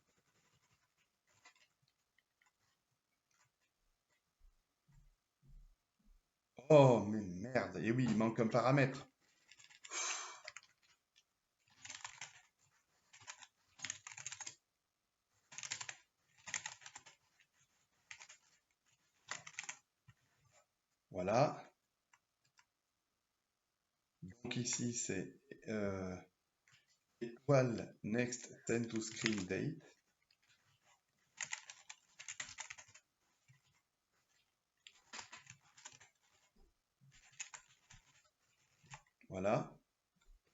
Oh, mais merde. Et oui, il manque un paramètre. Voilà. Donc ici, c'est étoile next send to screen date. Voilà.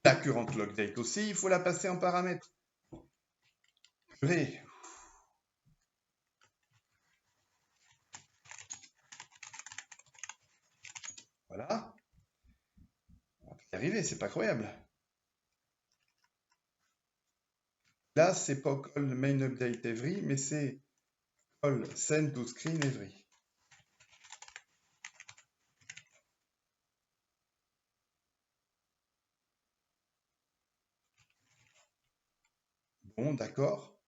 La current log date aussi, il faut la passer en paramètre. Purée. Voilà. On va y arriver, c'est pas croyable. Là, c'est pas call main update every, mais c'est call send to screen every. Bon, d'accord.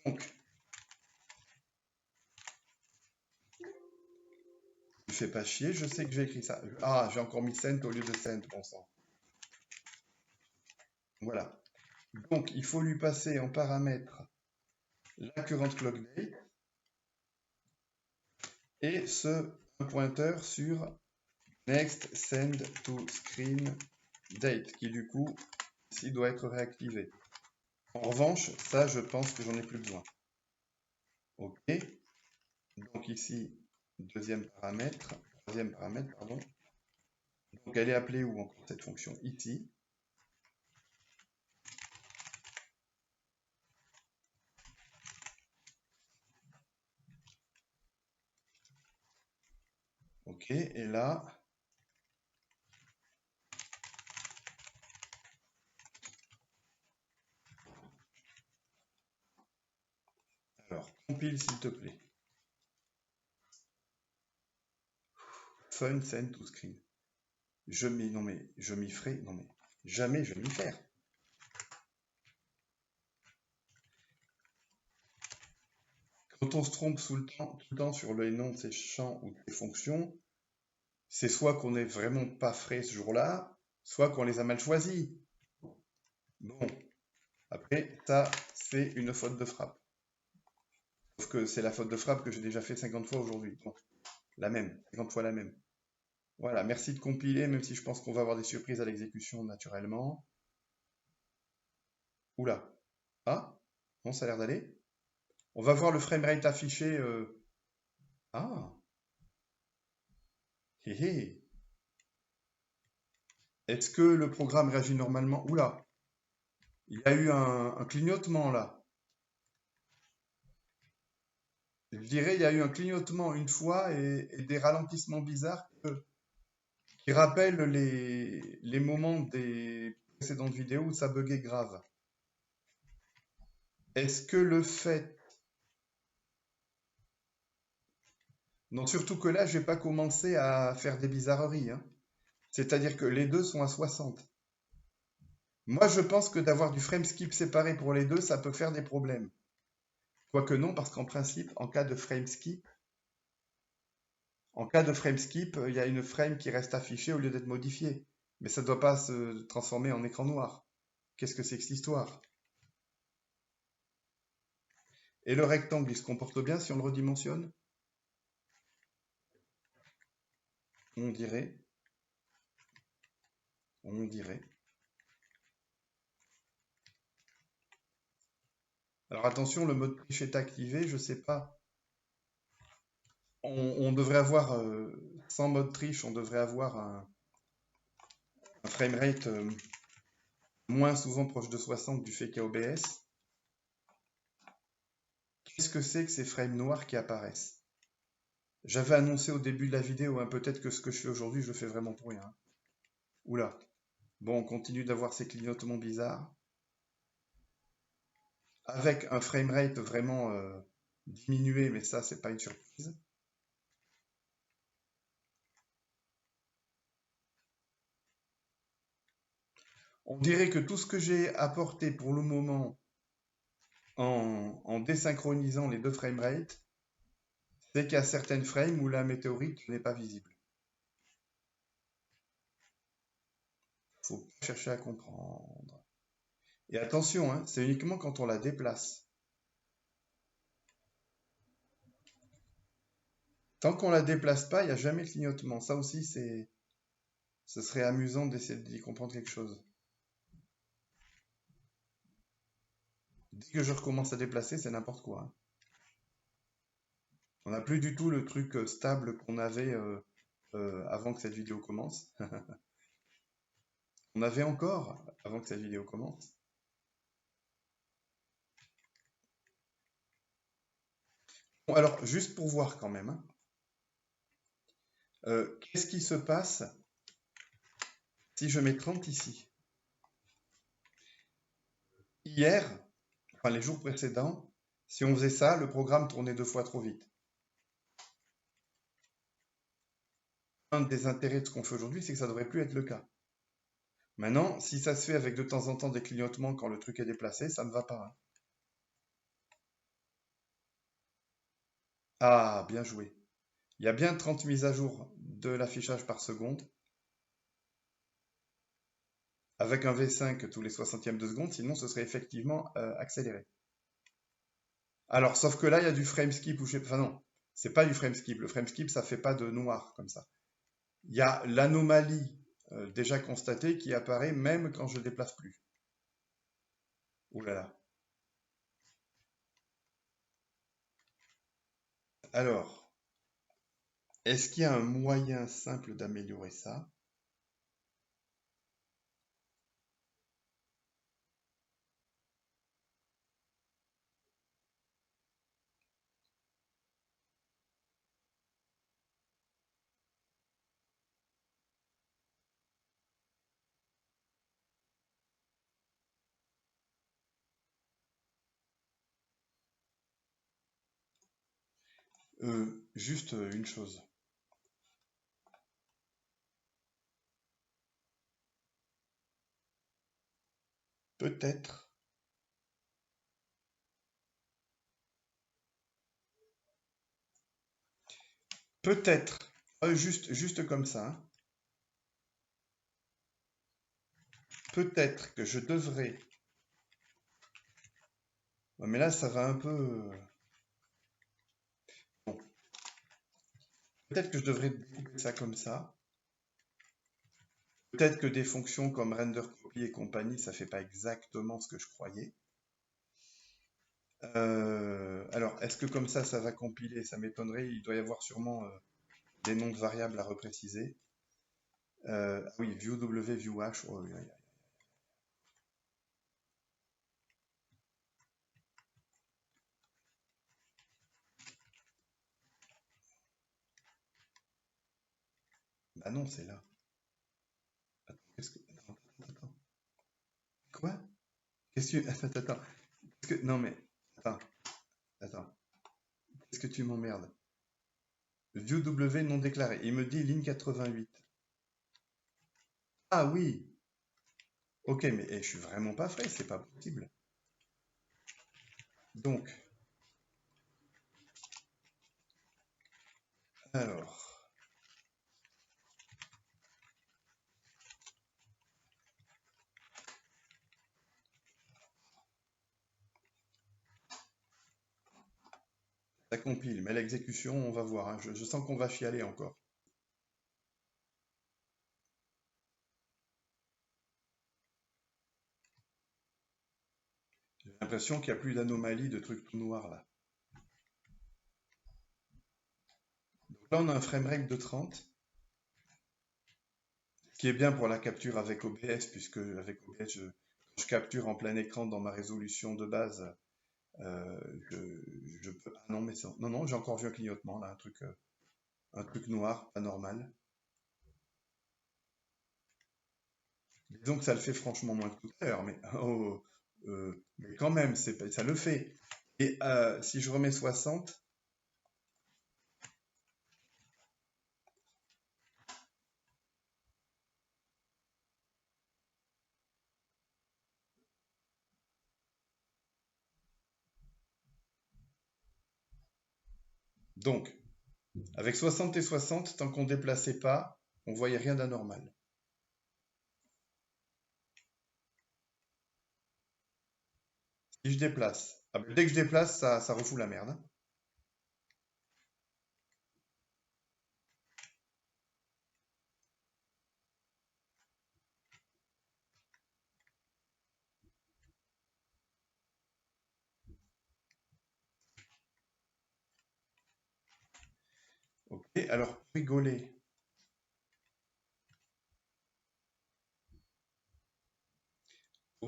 Donc, ne fais pas chier, je sais que j'ai écrit ça. Ah, j'ai encore mis send au lieu de send, bon sang. Voilà. Donc, il faut lui passer en paramètre la current clock date et ce pointeur sur next send to screen date, qui du coup, ici, doit être réactivé. En revanche, ça, je pense que j'en ai plus besoin. OK. Donc ici, troisième paramètre, pardon. Donc elle est appelée où encore cette fonction? Ici. OK, et là, alors, compile s'il te plaît. Fun send to screen. Non mais, je m'y ferai, non mais, jamais je vais m'y faire. Quand on se trompe tout le temps sur le nom de ces champs ou de ces fonctions, c'est soit qu'on n'est vraiment pas frais ce jour-là, soit qu'on les a mal choisis. Bon, après, ça, c'est une faute de frappe. Sauf que c'est la faute de frappe que j'ai déjà fait 50 fois aujourd'hui. Donc, la même, 50 fois la même. Voilà, merci de compiler, même si je pense qu'on va avoir des surprises à l'exécution naturellement. Oula. Ah, bon, ça a l'air d'aller. On va voir le framerate affiché. Ah, hé hé. Est-ce que le programme réagit normalement? Oula, il y a eu un clignotement là. Je dirais il y a eu un clignotement une fois et des ralentissements bizarres qui rappellent les moments des précédentes vidéos où ça buguait grave. Est-ce que le fait... Non, surtout que là, je vais pas commencer à faire des bizarreries, hein. C'est-à-dire que les deux sont à 60. Moi, je pense que d'avoir du frame skip séparé pour les deux, ça peut faire des problèmes. Quoique non, parce qu'en principe, en cas de frame skip, il y a une frame qui reste affichée au lieu d'être modifiée. Mais ça ne doit pas se transformer en écran noir. Qu'est-ce que c'est que cette histoire? Et le rectangle, il se comporte bien si on le redimensionne? On dirait. On dirait. Alors attention, le mode triche est activé, je sais pas. On devrait avoir, sans mode triche, on devrait avoir un framerate moins souvent proche de 60 du fait qu'il y a OBS. Qu'est-ce que c'est que ces frames noirs qui apparaissent? J'avais annoncé au début de la vidéo, hein, peut-être que ce que je fais aujourd'hui, je le fais vraiment pour rien, hein. Oula. Bon, on continue d'avoir ces clignotements bizarres. Avec un framerate vraiment diminué, mais ça, c'est pas une surprise. On dirait que tout ce que j'ai apporté pour le moment en désynchronisant les deux framerates, c'est qu'il y a certaines frames où la météorite n'est pas visible. Faut pas chercher à comprendre. Et attention, hein, c'est uniquement quand on la déplace. Tant qu'on la déplace pas, il n'y a jamais de clignotement. Ça aussi, ce serait amusant d'essayer d'y comprendre quelque chose. Dès que je recommence à déplacer, c'est n'importe quoi, hein. On n'a plus du tout le truc stable qu'on avait avant que cette vidéo commence. On avait encore avant que cette vidéo commence. Bon, alors, juste pour voir quand même, hein, qu'est-ce qui se passe si je mets 30 ici? Hier, enfin les jours précédents, si on faisait ça, le programme tournait 2 fois trop vite. Un des intérêts de ce qu'on fait aujourd'hui, c'est que ça ne devrait plus être le cas. Maintenant, si ça se fait avec de temps en temps des clignotements quand le truc est déplacé, ça ne va pas, hein. Ah, bien joué. Il y a bien 30 mises à jour de l'affichage par seconde, avec un V5 tous les 60e de seconde, sinon ce serait effectivement accéléré. Alors, sauf que là, il y a du frame skip, ou je sais... Enfin non, c'est pas du frame skip. Le frame skip, ça fait pas de noir comme ça. Il y a l'anomalie déjà constatée qui apparaît même quand je ne déplace plus. Ouh là là. Alors, est-ce qu'il y a un moyen simple d'améliorer ça? Juste une chose. Peut-être, peut-être, juste comme ça, hein, peut-être que je devrais... Ouais, mais là, ça va un peu... Bon, peut-être que je devrais découper ça comme ça. Peut-être que des fonctions comme render copy et compagnie, ça fait pas exactement ce que je croyais. Alors, est-ce que comme ça va compiler? Ça m'étonnerait. Il doit y avoir sûrement des noms de variables à repréciser. Ah oui, view W, view H. Oh, oui, oui, oui. Bah non, c'est là. Attends, qu'est-ce que... Attends, attends, attends. Quoi? Qu'est-ce que... Attends, attends. Non, mais Attends, attends. Qu'est-ce que tu m'emmerdes? View W non déclaré. Il me dit ligne 88. Ah oui! Ok, mais je suis vraiment pas frais, c'est pas possible. Donc, alors, ça compile, mais l'exécution, on va voir, hein. Je sens qu'on va chialer encore. J'ai l'impression qu'il n'y a plus d'anomalie, de trucs tout noirs là. Donc là, on a un framerate de 30, ce qui est bien pour la capture avec OBS, puisque avec OBS, quand je capture en plein écran dans ma résolution de base, euh, je peux. Ah non, mais ça. Non, non, j'ai encore vu un clignotement là, un truc noir, pas normal. Disons que ça le fait franchement moins que tout à l'heure, mais, oh, mais quand même, ça le fait. Et si je remets 60, donc, avec 60 et 60, tant qu'on déplaçait pas, on voyait rien d'anormal. Si je déplace, ah ben, dès que je déplace, ça refout la merde, hein. Ok, alors, pour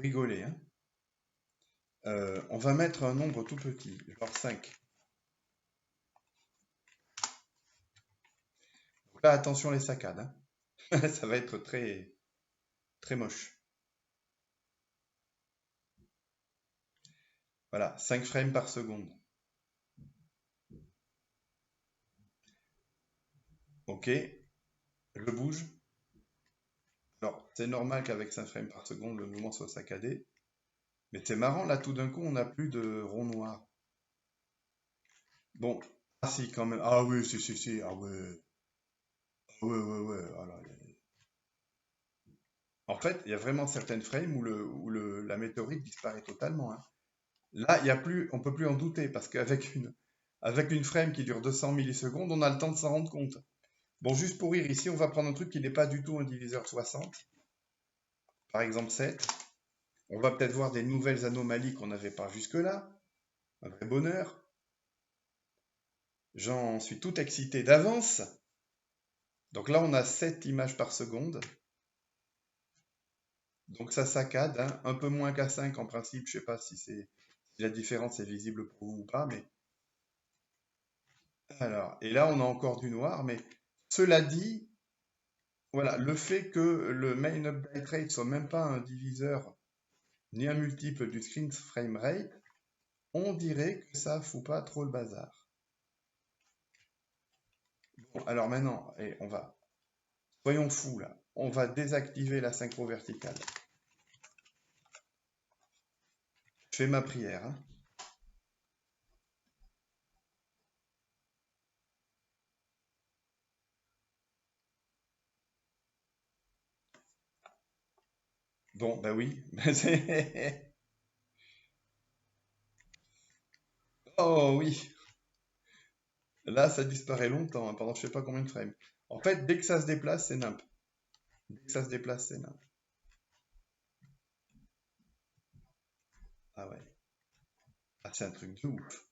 rigoler, hein, on va mettre un nombre tout petit, genre 5. Donc là, attention les saccades, hein. Ça va être très, très moche. Voilà, 5 frames par seconde. Ok, je bouge. Alors, c'est normal qu'avec 5 frames par seconde, le mouvement soit saccadé. Mais c'est marrant, là, tout d'un coup, on n'a plus de rond noir. Bon, ah si, quand même. Ah oui, si, si, si, ah ouais. Ah ouais, ouais, ouais. Ah là, en fait, il y a vraiment certaines frames où la météorite disparaît totalement, hein. Là, il y a plus, on peut plus en douter, parce avec une frame qui dure 200 millisecondes, on a le temps de s'en rendre compte. Bon, juste pour rire, ici, on va prendre un truc qui n'est pas du tout un diviseur 60, par exemple 7. On va peut-être voir des nouvelles anomalies qu'on n'avait pas jusque-là. Un vrai bonheur. J'en suis tout excité d'avance. Donc là, on a 7 images par seconde. Donc ça saccade, hein. Un peu moins qu'à 5 en principe. Je sais pas si la différence est visible pour vous ou pas, mais alors, et là, on a encore du noir, mais cela dit, voilà, le fait que le main update rate soit même pas un diviseur ni un multiple du screen frame rate, on dirait que ça fout pas trop le bazar. Bon, alors maintenant, soyons fous là, on va désactiver la synchro verticale. Je fais ma prière, hein. Bon, bah oui. Oh oui, là ça disparaît longtemps, hein, pendant je sais pas combien de frames. En fait, dès que ça se déplace, c'est nimp. Dès que ça se déplace, c'est nimp. Ah ouais. Ah, c'est un truc de ouf.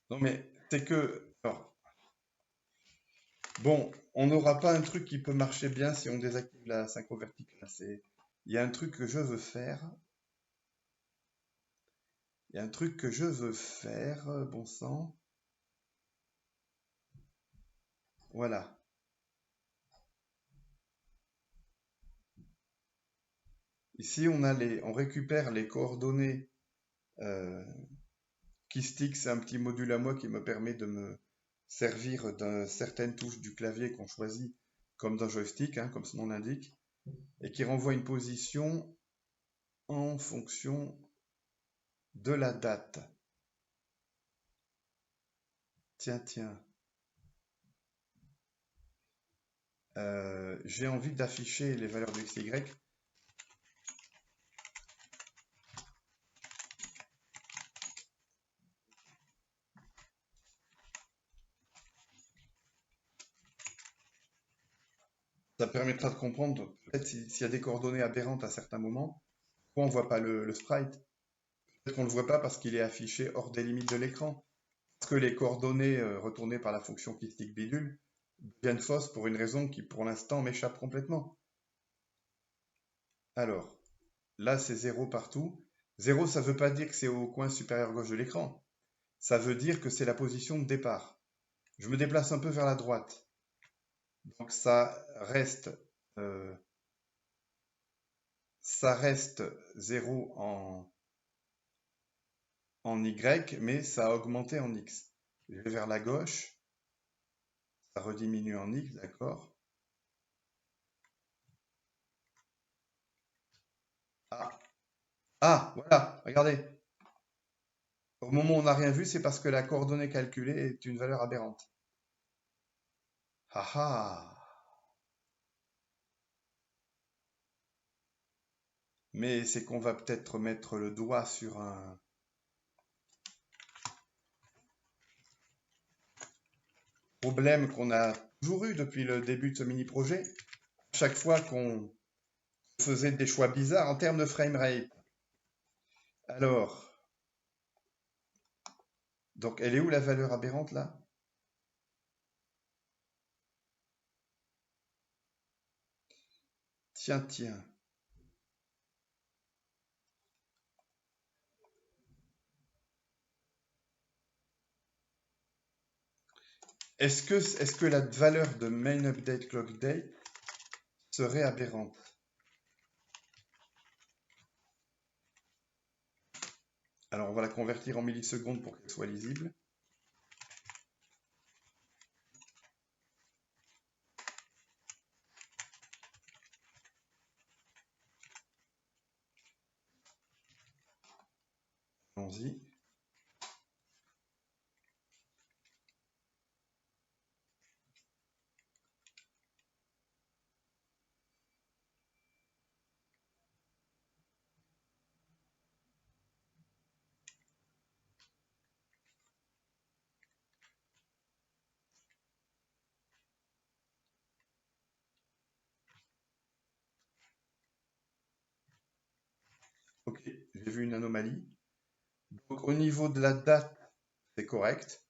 Non mais c'est que. Alors, bon, on n'aura pas un truc qui peut marcher bien si on désactive la synchro verticale. Il y a un truc que je veux faire. Il y a un truc que je veux faire, bon sang. Voilà. Ici, on récupère les coordonnées euh, Keysticks, c'est un petit module à moi qui me permet de me servir de certaines touches du clavier qu'on choisit comme d'un joystick, hein, comme son nom l'indique, et qui renvoie une position en fonction de la date. Tiens. J'ai envie d'afficher les valeurs de x et y. Ça permettra de comprendre peut-être s'il y a des coordonnées aberrantes à certains moments. Pourquoi on ne voit pas le sprite? Peut-être qu'on ne le voit pas parce qu'il est affiché hors des limites de l'écran. Parce que les coordonnées retournées par la fonction keystic bidule deviennent fausses pour une raison qui pour l'instant m'échappe complètement. Alors, là c'est 0 partout. 0, ça ne veut pas dire que c'est au coin supérieur gauche de l'écran. Ça veut dire que c'est la position de départ. Je me déplace un peu vers la droite. Donc euh, ça reste 0 en Y, mais ça a augmenté en X. Je vais vers la gauche, ça rediminue en X, d'accord. Voilà, regardez. Au moment où on n'a rien vu, c'est parce que la coordonnée calculée est une valeur aberrante. Ah ah! Mais c'est qu'on va peut-être mettre le doigt sur un problème qu'on a toujours eu depuis le début de ce mini-projet. Chaque fois qu'on faisait des choix bizarres en termes de framerate. Alors, donc elle est où la valeur aberrante là? Tiens. Est-ce que la valeur de main update clock date serait aberrante? Alors on va la convertir en millisecondes pour qu'elle soit lisible. Allons-y. Ok, j'ai vu une anomalie. Donc au niveau de la date, c'est correct.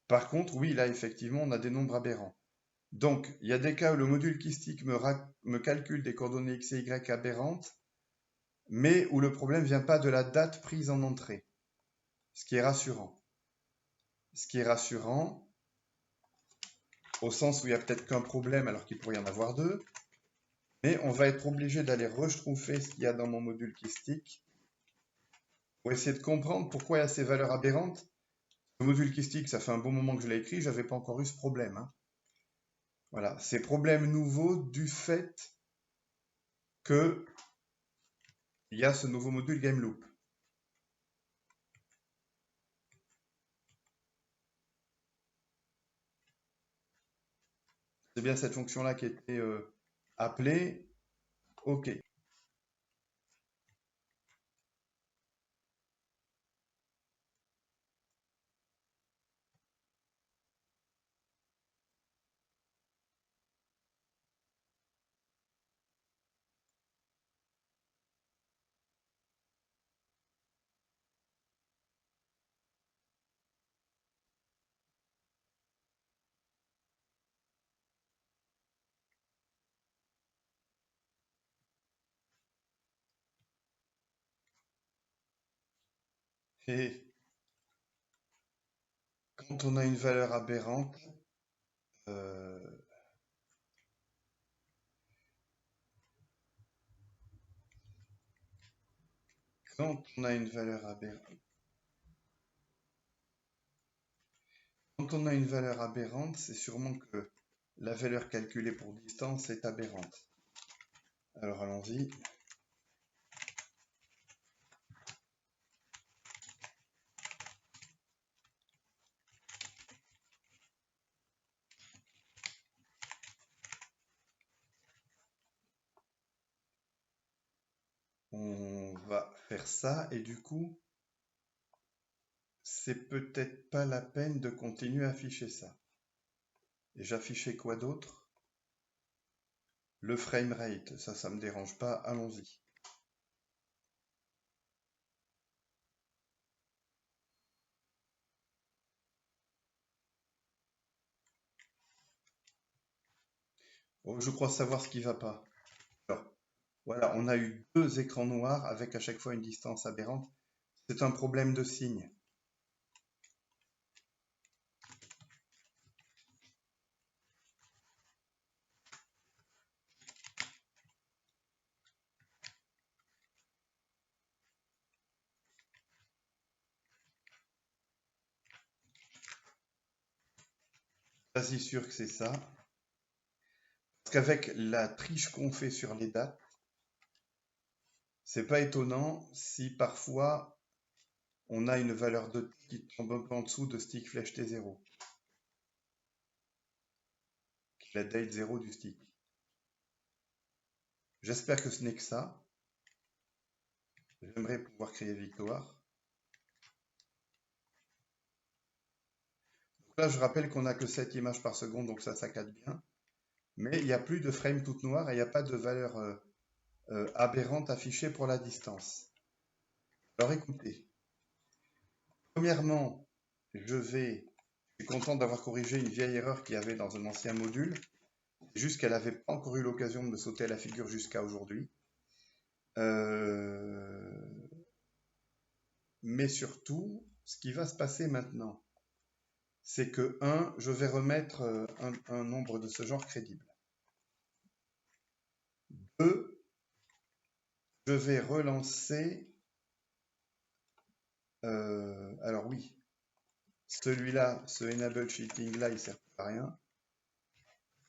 Par contre, oui, là effectivement, on a des nombres aberrants. Donc, il y a des cas où le module keystic me calcule des coordonnées x et y aberrantes, mais où le problème ne vient pas de la date prise en entrée. Ce qui est rassurant. Ce qui est rassurant, au sens où il n'y a peut-être qu'un problème alors qu'il pourrait y en avoir deux, mais on va être obligé d'aller reschtroumpfer ce qu'il y a dans mon module keystic pour essayer de comprendre pourquoi il y a ces valeurs aberrantes. Le module keystic, ça fait un bon moment que je l'ai écrit, j'avais pas encore eu ce problème, hein. Voilà, ces problèmes nouveaux du fait que il y a ce nouveau module GameLoop. C'est bien cette fonction-là qui a été appelée. OK. Et quand on a une valeur aberrante, euh, Quand on a une valeur aberrante, c'est sûrement que la valeur calculée pour distance est aberrante. Alors allons-y. On va faire ça et du coup, c'est peut-être pas la peine de continuer à afficher ça. Et j'affichais quoi d'autre? Le framerate, ça me dérange pas, allons-y. Oh, je crois savoir ce qui va pas. Alors, voilà, on a eu 2 écrans noirs avec à chaque fois une distance aberrante. C'est un problème de signe. Quasi sûr que c'est ça. Parce qu'avec la triche qu'on fait sur les dates, c'est pas étonnant si parfois on a une valeur de t qui tombe un peu en dessous de stick flèche T0, qui est la date 0 du stick. J'espère que ce n'est que ça. J'aimerais pouvoir créer victoire. Donc là, je rappelle qu'on n'a que 7 images par seconde, donc ça saccade bien. Mais il n'y a plus de frame toute noire et il n'y a pas de valeur aberrante affichée pour la distance. Alors écoutez, premièrement, je suis content d'avoir corrigé une vieille erreur qu'il y avait dans un ancien module. C'est juste qu'elle n'avait pas encore eu l'occasion de me sauter à la figure jusqu'à aujourd'hui. Mais surtout, ce qui va se passer maintenant, c'est que 1, je vais remettre un nombre de ce genre crédible. 2, je vais relancer... alors oui, celui-là, ce enable cheating là, il sert à rien.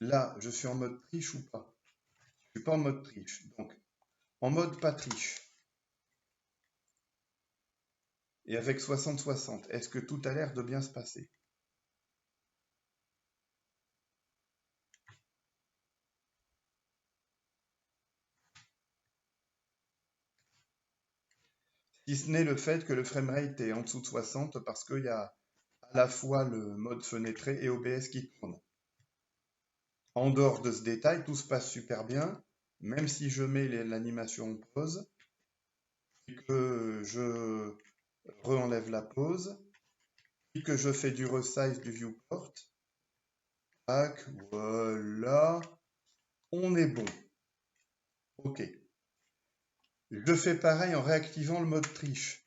Là, je suis en mode triche ou pas? Je suis pas en mode triche. Donc, en mode pas triche. Et avec 60-60, est-ce que tout a l'air de bien se passer? Si ce n'est le fait que le framerate est en dessous de 60 parce qu'il y a à la fois le mode fenêtré et OBS qui tourne. En dehors de ce détail, tout se passe super bien, même si je mets l'animation en pause et que je re-enlève la pause et que je fais du resize du viewport. Tac, voilà, on est bon. Ok. Je fais pareil en réactivant le mode triche,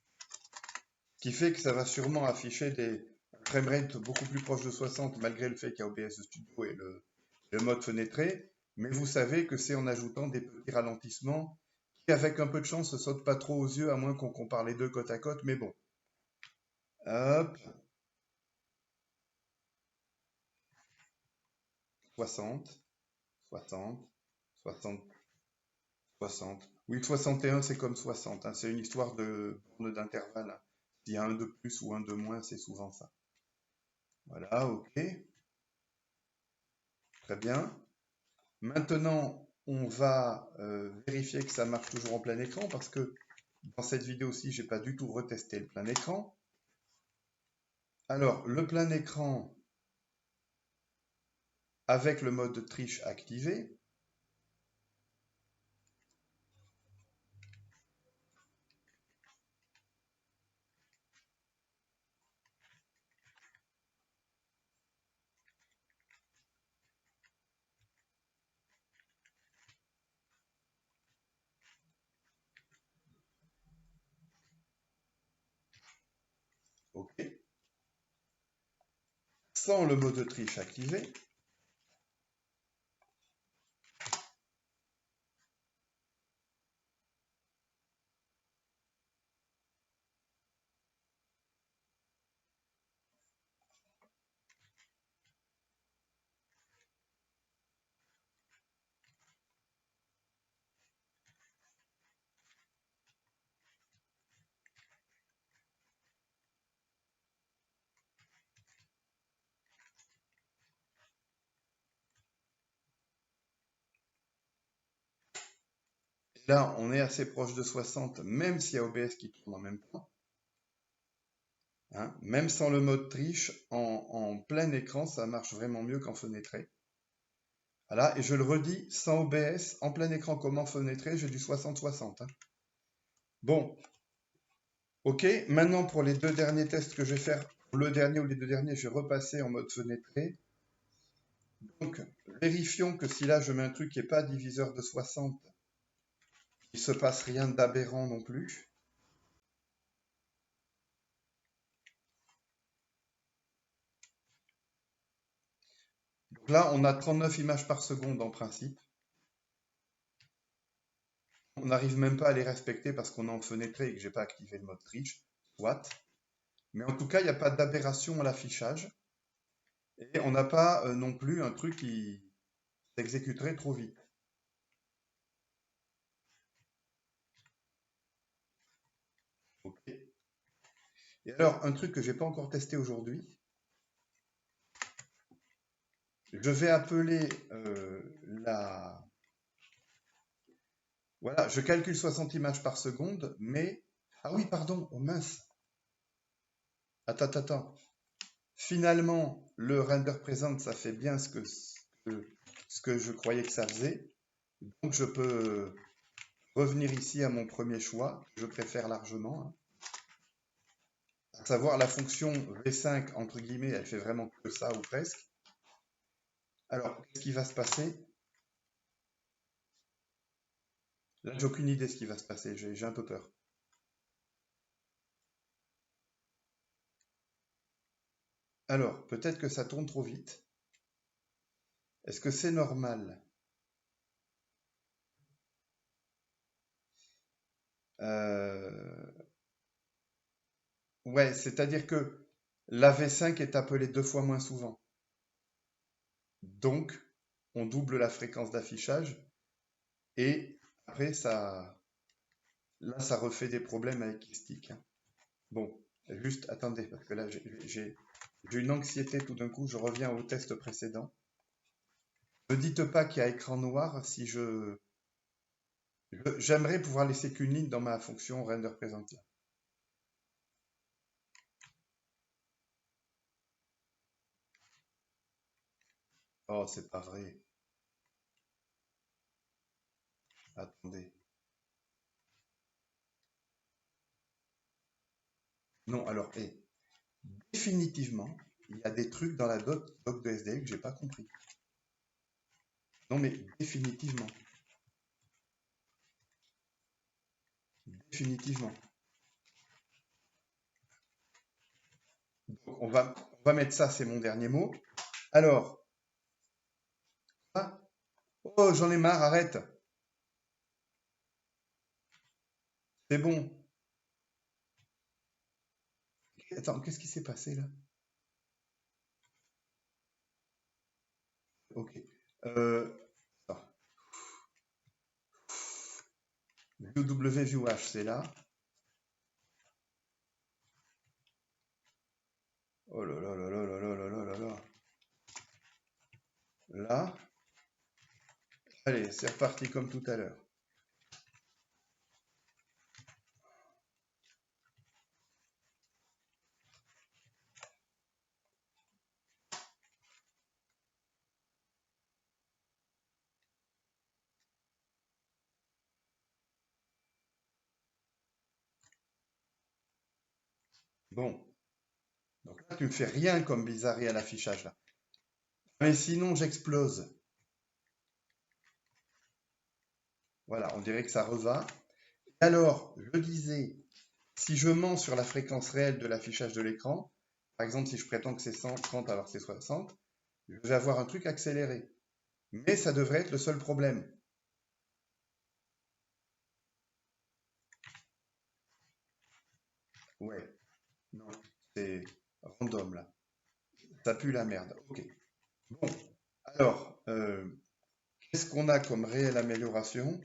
ce qui fait que ça va sûrement afficher des framerates beaucoup plus proches de 60 malgré le fait qu'il y a OBS Studio et le mode fenêtré, mais vous savez que c'est en ajoutant des petits ralentissements qui, avec un peu de chance, ne sautent pas trop aux yeux, à moins qu'on compare les deux côte à côte, mais bon. Hop. 60, 60, 60, 60. Oui, 61, c'est comme 60, hein. C'est une histoire de borne d'intervalle, hein. S'il y a un de plus ou un de moins, c'est souvent ça. Voilà, ok. Très bien. Maintenant, on va vérifier que ça marche toujours en plein écran parce que dans cette vidéo-ci, j'ai pas du tout retesté le plein écran. Alors, le plein écran avec le mode triche activé. OK. Sans le mode triche activé. Là, on est assez proche de 60, même s'il y a OBS qui tourne en même temps. Hein. Même sans le mode triche, en plein écran, ça marche vraiment mieux qu'en fenêtré. Voilà, et je le redis, sans OBS, en plein écran comme en fenêtré, j'ai du 60-60. Hein. Bon, ok, maintenant pour les deux derniers tests que je vais faire, le dernier ou les deux derniers, je vais repasser en mode fenêtré. Donc, vérifions que si là je mets un truc qui n'est pas diviseur de 60, il ne se passe rien d'aberrant non plus. Donc là, on a 39 images par seconde en principe. On n'arrive même pas à les respecter parce qu'on est en fenêtré et que je n'ai pas activé le mode triche, soit. Mais en tout cas, il n'y a pas d'aberration à l'affichage. Et on n'a pas non plus un truc qui s'exécuterait trop vite. Ok. Et alors, un truc que je n'ai pas encore testé aujourd'hui, je vais appeler la... Voilà, je calcule 60 images par seconde, mais... Ah oui, pardon, oh mince. Attends. Finalement, le render present, ça fait bien ce que je croyais que ça faisait. Donc, je peux revenir ici à mon premier choix, que je préfère largement. Hein. À savoir la fonction V5, entre guillemets, elle fait vraiment que ça, ou presque. Alors, qu'est-ce qui va se passer? Là, j'ai aucune idée de ce qui va se passer, j'ai un peu peur. Alors, peut-être que ça tourne trop vite. Est-ce que c'est normal? Ouais, c'est-à-dire que la V5 est appelée 2 fois moins souvent. Donc, on double la fréquence d'affichage et après, là, ça refait des problèmes avec Stick. Hein. Bon, juste attendez, parce que là, j'ai une anxiété tout d'un coup. Je reviens au test précédent. Ne dites pas qu'il y a écran noir si j'aimerais pouvoir laisser qu'une ligne dans ma fonction render present. Oh, c'est pas vrai. Attendez. Non, alors, définitivement, il y a des trucs dans la doc de SDL que j'ai pas compris. Non, mais définitivement. Définitivement. Donc, on va mettre ça, c'est mon dernier mot. Alors, ah, oh, j'en ai marre, arrête. C'est bon. Attends, qu'est-ce qui s'est passé là? Ok. Attends. ViewWVH, c'est là. Oh là là là là là là là là là là. Là. Allez, c'est reparti comme tout à l'heure. Bon. Donc là, tu me fais rien comme bizarrerie à l'affichage là. Mais sinon, j'explose. Voilà, on dirait que ça reva. Alors, je disais, si je mens sur la fréquence réelle de l'affichage de l'écran, par exemple, si je prétends que c'est 130 alors que c'est 60, je vais avoir un truc accéléré. Mais ça devrait être le seul problème. Ouais, non, c'est random là. Ça pue la merde. Ok. Bon, alors, qu'est-ce qu'on a comme réelle amélioration?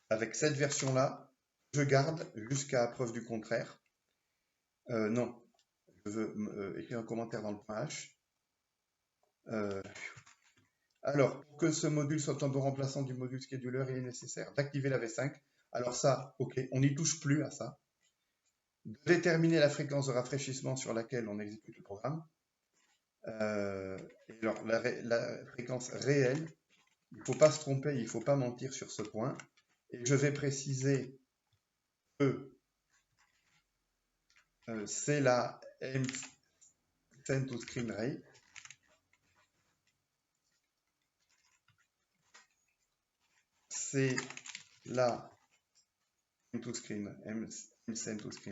Avec cette version-là, je garde jusqu'à preuve du contraire. Non, je veux écrire un commentaire dans le point H. Euh, alors, pour que ce module soit un bon remplaçant du module scheduler, il est nécessaire d'activer la V5. Alors ça, ok, on n'y touche plus à ça. De déterminer la fréquence de rafraîchissement sur laquelle on exécute le programme. Et alors, la fréquence réelle, il ne faut pas se tromper, il ne faut pas mentir sur ce point. Et je vais préciser que c'est la send to screen rate. C'est la send to screen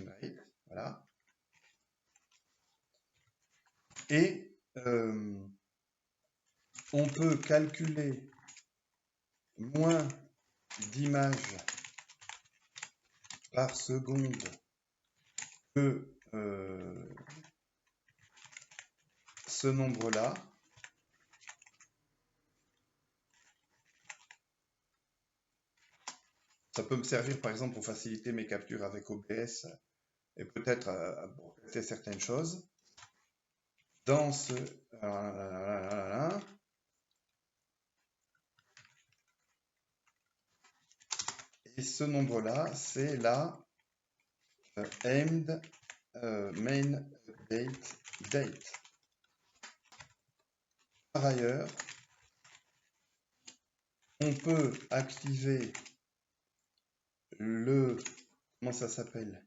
rate. Voilà. Et on peut calculer moins d'images par seconde que ce nombre-là. Ça peut me servir par exemple pour faciliter mes captures avec OBS et peut-être pour tester certaines choses. Dans ce... Et ce nombre-là, c'est la aimed main date. Par ailleurs, on peut activer le... Comment ça s'appelle?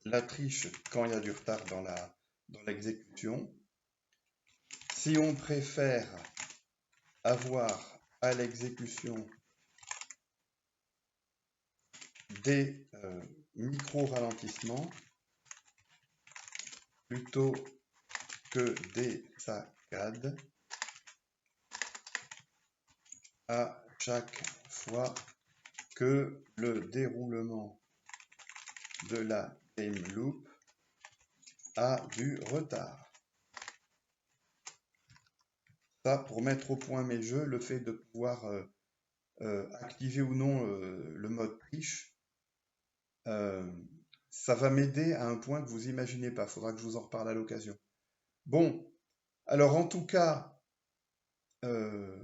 La triche quand il y a du retard dans l'exécution. Si on préfère avoir à l'exécution des micro-ralentissements plutôt que des saccades à chaque fois que le déroulement de la game loop a du retard. Ça, pour mettre au point mes jeux, le fait de pouvoir activer ou non le mode triche, ça va m'aider à un point que vous imaginez pas. Il faudra que je vous en reparle à l'occasion. Bon, alors en tout cas, je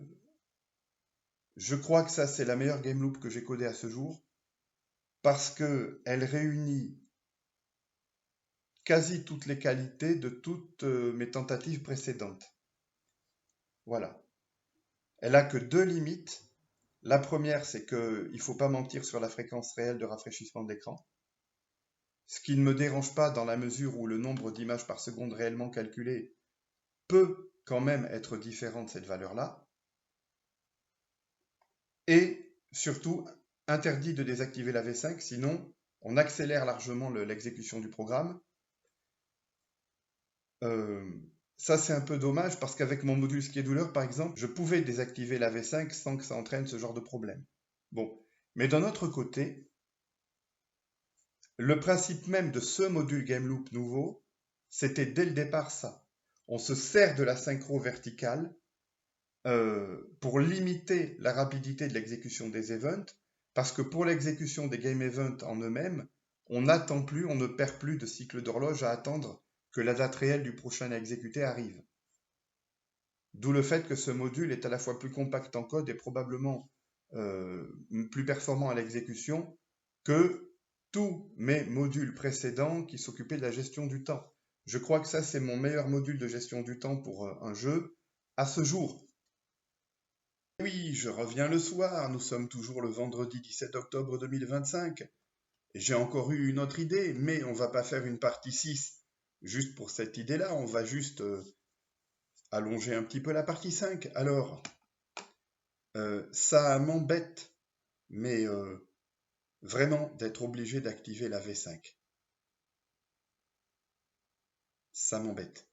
crois que ça c'est la meilleure game loop que j'ai codée à ce jour parce que elle réunit quasi toutes les qualités de toutes mes tentatives précédentes. Voilà. Elle a que deux limites. La première, c'est qu'il ne faut pas mentir sur la fréquence réelle de rafraîchissement de l'écran. Ce qui ne me dérange pas dans la mesure où le nombre d'images par seconde réellement calculé peut quand même être différent de cette valeur-là. Et surtout, interdit de désactiver la V5, sinon on accélère largement l'exécution du programme. Ça, c'est un peu dommage parce qu'avec mon module scheduler, par exemple, je pouvais désactiver la V5 sans que ça entraîne ce genre de problème. Bon, mais d'un autre côté, le principe même de ce module GameLoop nouveau, c'était dès le départ ça. On se sert de la synchro verticale pour limiter la rapidité de l'exécution des events, parce que pour l'exécution des game events en eux-mêmes, on n'attend plus, on ne perd plus de cycle d'horloge à attendre que la date réelle du prochain à exécuter arrive. D'où le fait que ce module est à la fois plus compact en code et probablement plus performant à l'exécution que tous mes modules précédents qui s'occupaient de la gestion du temps. Je crois que ça, c'est mon meilleur module de gestion du temps pour un jeu à ce jour. Oui, je reviens le soir, nous sommes toujours le vendredi 17 octobre 2025. Et j'ai encore eu une autre idée, mais on va pas faire une partie 6 juste pour cette idée-là, on va juste allonger un petit peu la partie 5. Alors, ça m'embête, mais vraiment d'être obligé d'activer la V5. Ça m'embête.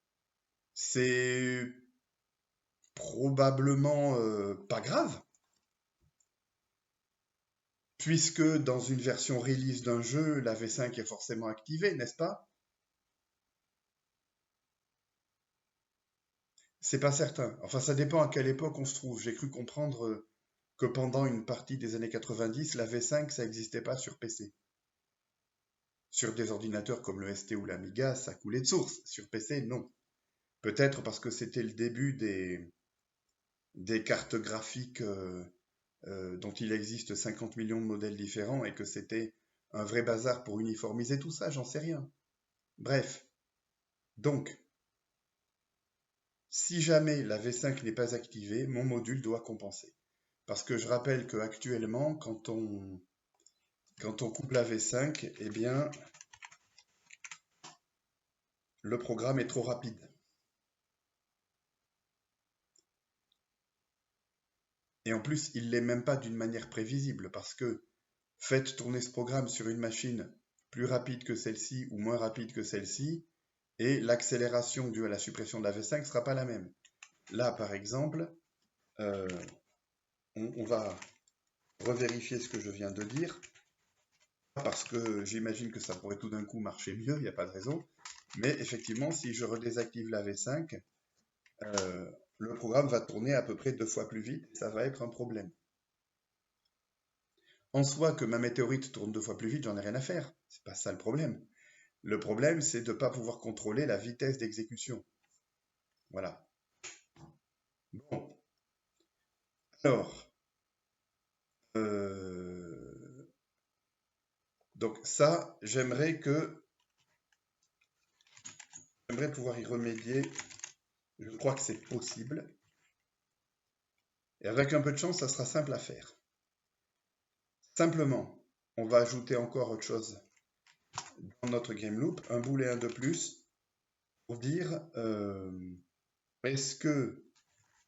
C'est probablement pas grave, puisque dans une version release d'un jeu, la V5 est forcément activée, n'est-ce pas? C'est pas certain. Enfin, ça dépend à quelle époque on se trouve. J'ai cru comprendre que pendant une partie des années 90, la V5, ça n'existait pas sur PC. Sur des ordinateurs comme le ST ou l'Amiga, ça coulait de source. Sur PC, non. Peut-être parce que c'était le début des cartes graphiques dont il existe 50 millions de modèles différents et que c'était un vrai bazar pour uniformiser tout ça, j'en sais rien. Bref, donc, si jamais la V5 n'est pas activée, mon module doit compenser. Parce que je rappelle qu'actuellement, quand on coupe la V5, eh bien, le programme est trop rapide. Et en plus, il ne l'est même pas d'une manière prévisible, parce que faites tourner ce programme sur une machine plus rapide que celle-ci ou moins rapide que celle-ci, et l'accélération due à la suppression de la V5 ne sera pas la même. Là, par exemple, euh, on va revérifier ce que je viens de dire, parce que j'imagine que ça pourrait tout d'un coup marcher mieux, il n'y a pas de raison. Mais effectivement, si je redésactive la V5, le programme va tourner à peu près 2 fois plus vite, et ça va être un problème. En soi, que ma météorite tourne 2 fois plus vite, j'en ai rien à faire. C'est pas ça le problème. Le problème, c'est de ne pas pouvoir contrôler la vitesse d'exécution. Voilà. Bon. Alors, donc ça, j'aimerais pouvoir y remédier. Je crois que c'est possible. Et avec un peu de chance, ça sera simple à faire. Simplement, on va ajouter encore autre chose dans notre game loop, un booléen de plus pour dire est-ce que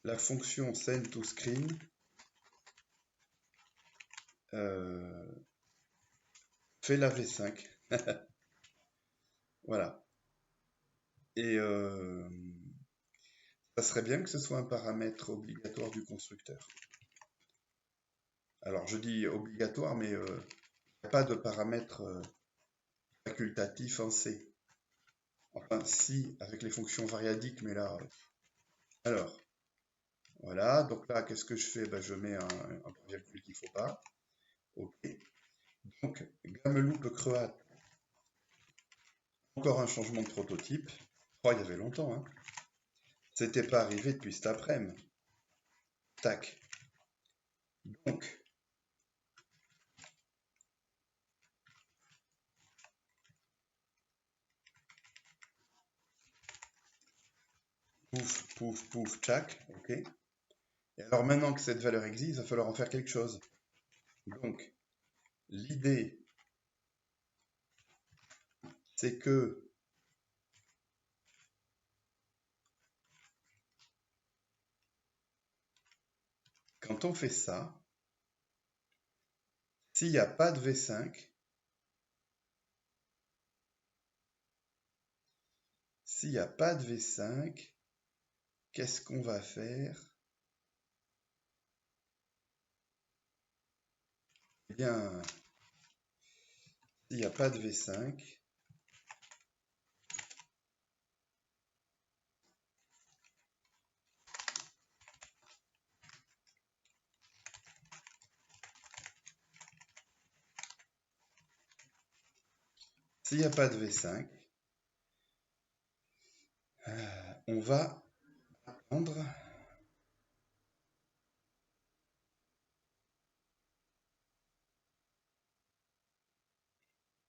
la fonction send to screen fait la V5. Voilà. Et ça serait bien que ce soit un paramètre obligatoire du constructeur. Alors je dis obligatoire, mais il n'y a pas de paramètre facultatif en C. Enfin, si, avec les fonctions variadiques, mais là... alors, voilà, donc là, qu'est-ce que je fais? Ben, je mets un point virgule qu'il ne faut pas. OK. Donc, gameloop croate. Encore un changement de prototype. Oh, il y avait longtemps, hein. C'était pas arrivé depuis cet après-midi. Tac. Donc, pouf, pouf, pouf, tchac, ok. Et alors maintenant que cette valeur existe, il va falloir en faire quelque chose. Donc, l'idée, c'est que quand on fait ça, s'il n'y a pas de V5, qu'est-ce qu'on va faire? Eh bien, s'il n'y a pas de V5, on va attendre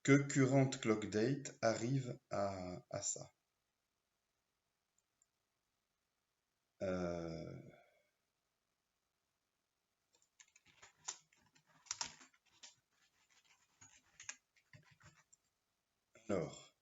que current clock date arrive à ça. Alors,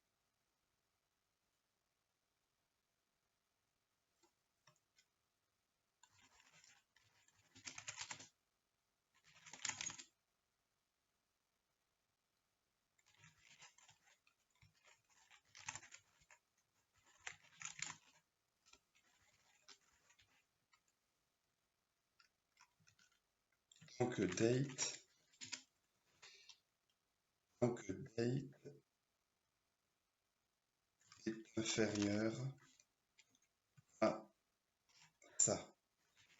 donc date est inférieur à ça.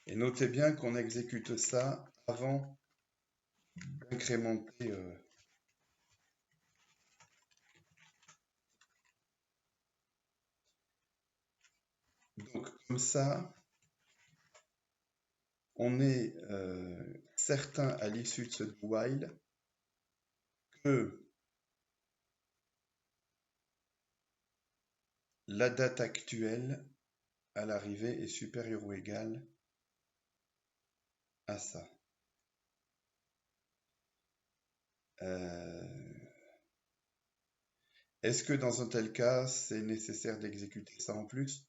Et notez bien qu'on exécute ça avant d'incrémenter Comme ça, on est certain à l'issue de ce do while que la date actuelle à l'arrivée est supérieure ou égale à ça. Est-ce que dans un tel cas, c'est nécessaire d'exécuter ça en plus?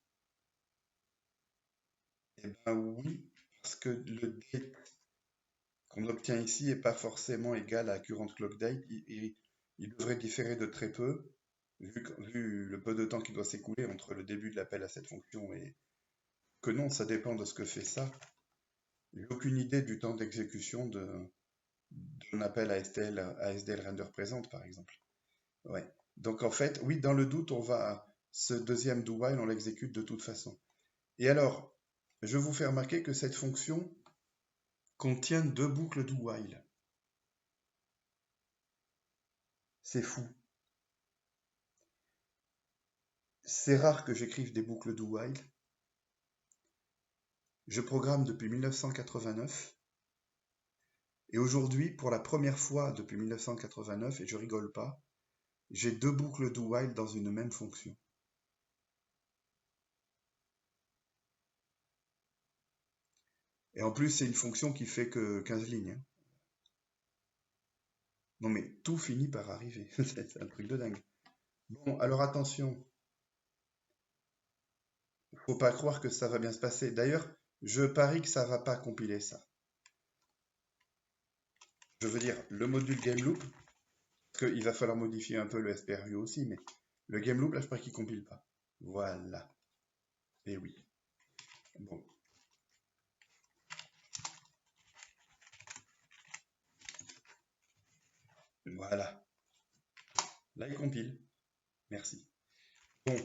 Eh bien oui, parce que le date qu'on obtient ici n'est pas forcément égal à current clock date. Il devrait différer de très peu, vu le peu de temps qui doit s'écouler entre le début de l'appel à cette fonction et que non, ça dépend de ce que fait ça. J'ai aucune idée du temps d'exécution d'un appel à SDL render présente, par exemple. Ouais. Donc en fait, oui, dans le doute, ce deuxième do while, on l'exécute de toute façon. Et alors, je vous fais remarquer que cette fonction contient deux boucles do while. C'est fou. C'est rare que j'écrive des boucles do while. Je programme depuis 1989. Et aujourd'hui, pour la première fois depuis 1989, et je rigole pas, j'ai deux boucles do while dans une même fonction. Et en plus, c'est une fonction qui fait que 15 lignes. Hein. Non mais tout finit par arriver. C'est un truc de dingue. Bon, alors attention. Faut pas croire que ça va bien se passer. D'ailleurs, je parie que ça va pas compiler ça. Je veux dire, le module GameLoop, parce qu'il va falloir modifier un peu le SPRView aussi, mais le GameLoop, là, je parie qu'il compile pas. Voilà. Et oui. Bon. Voilà. Là, il compile. Merci. Bon.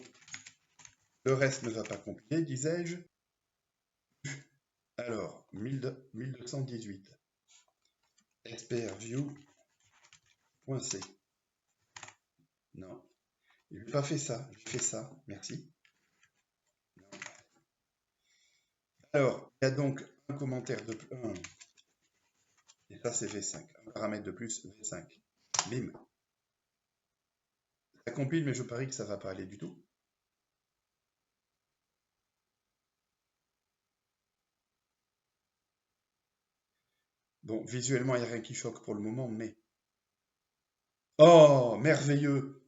Le reste ne va pas compiler, disais-je. Alors, 1218. SPRView.c. Non. Il n'a pas fait ça. J'ai fait ça. Merci. Non. Alors, il y a donc un commentaire de plus. Et ça, c'est V5. Un paramètre de plus, V5. Bim. Ça compile, mais je parie que ça va pas aller du tout. Bon, visuellement, il n'y a rien qui choque pour le moment, mais... Oh, merveilleux!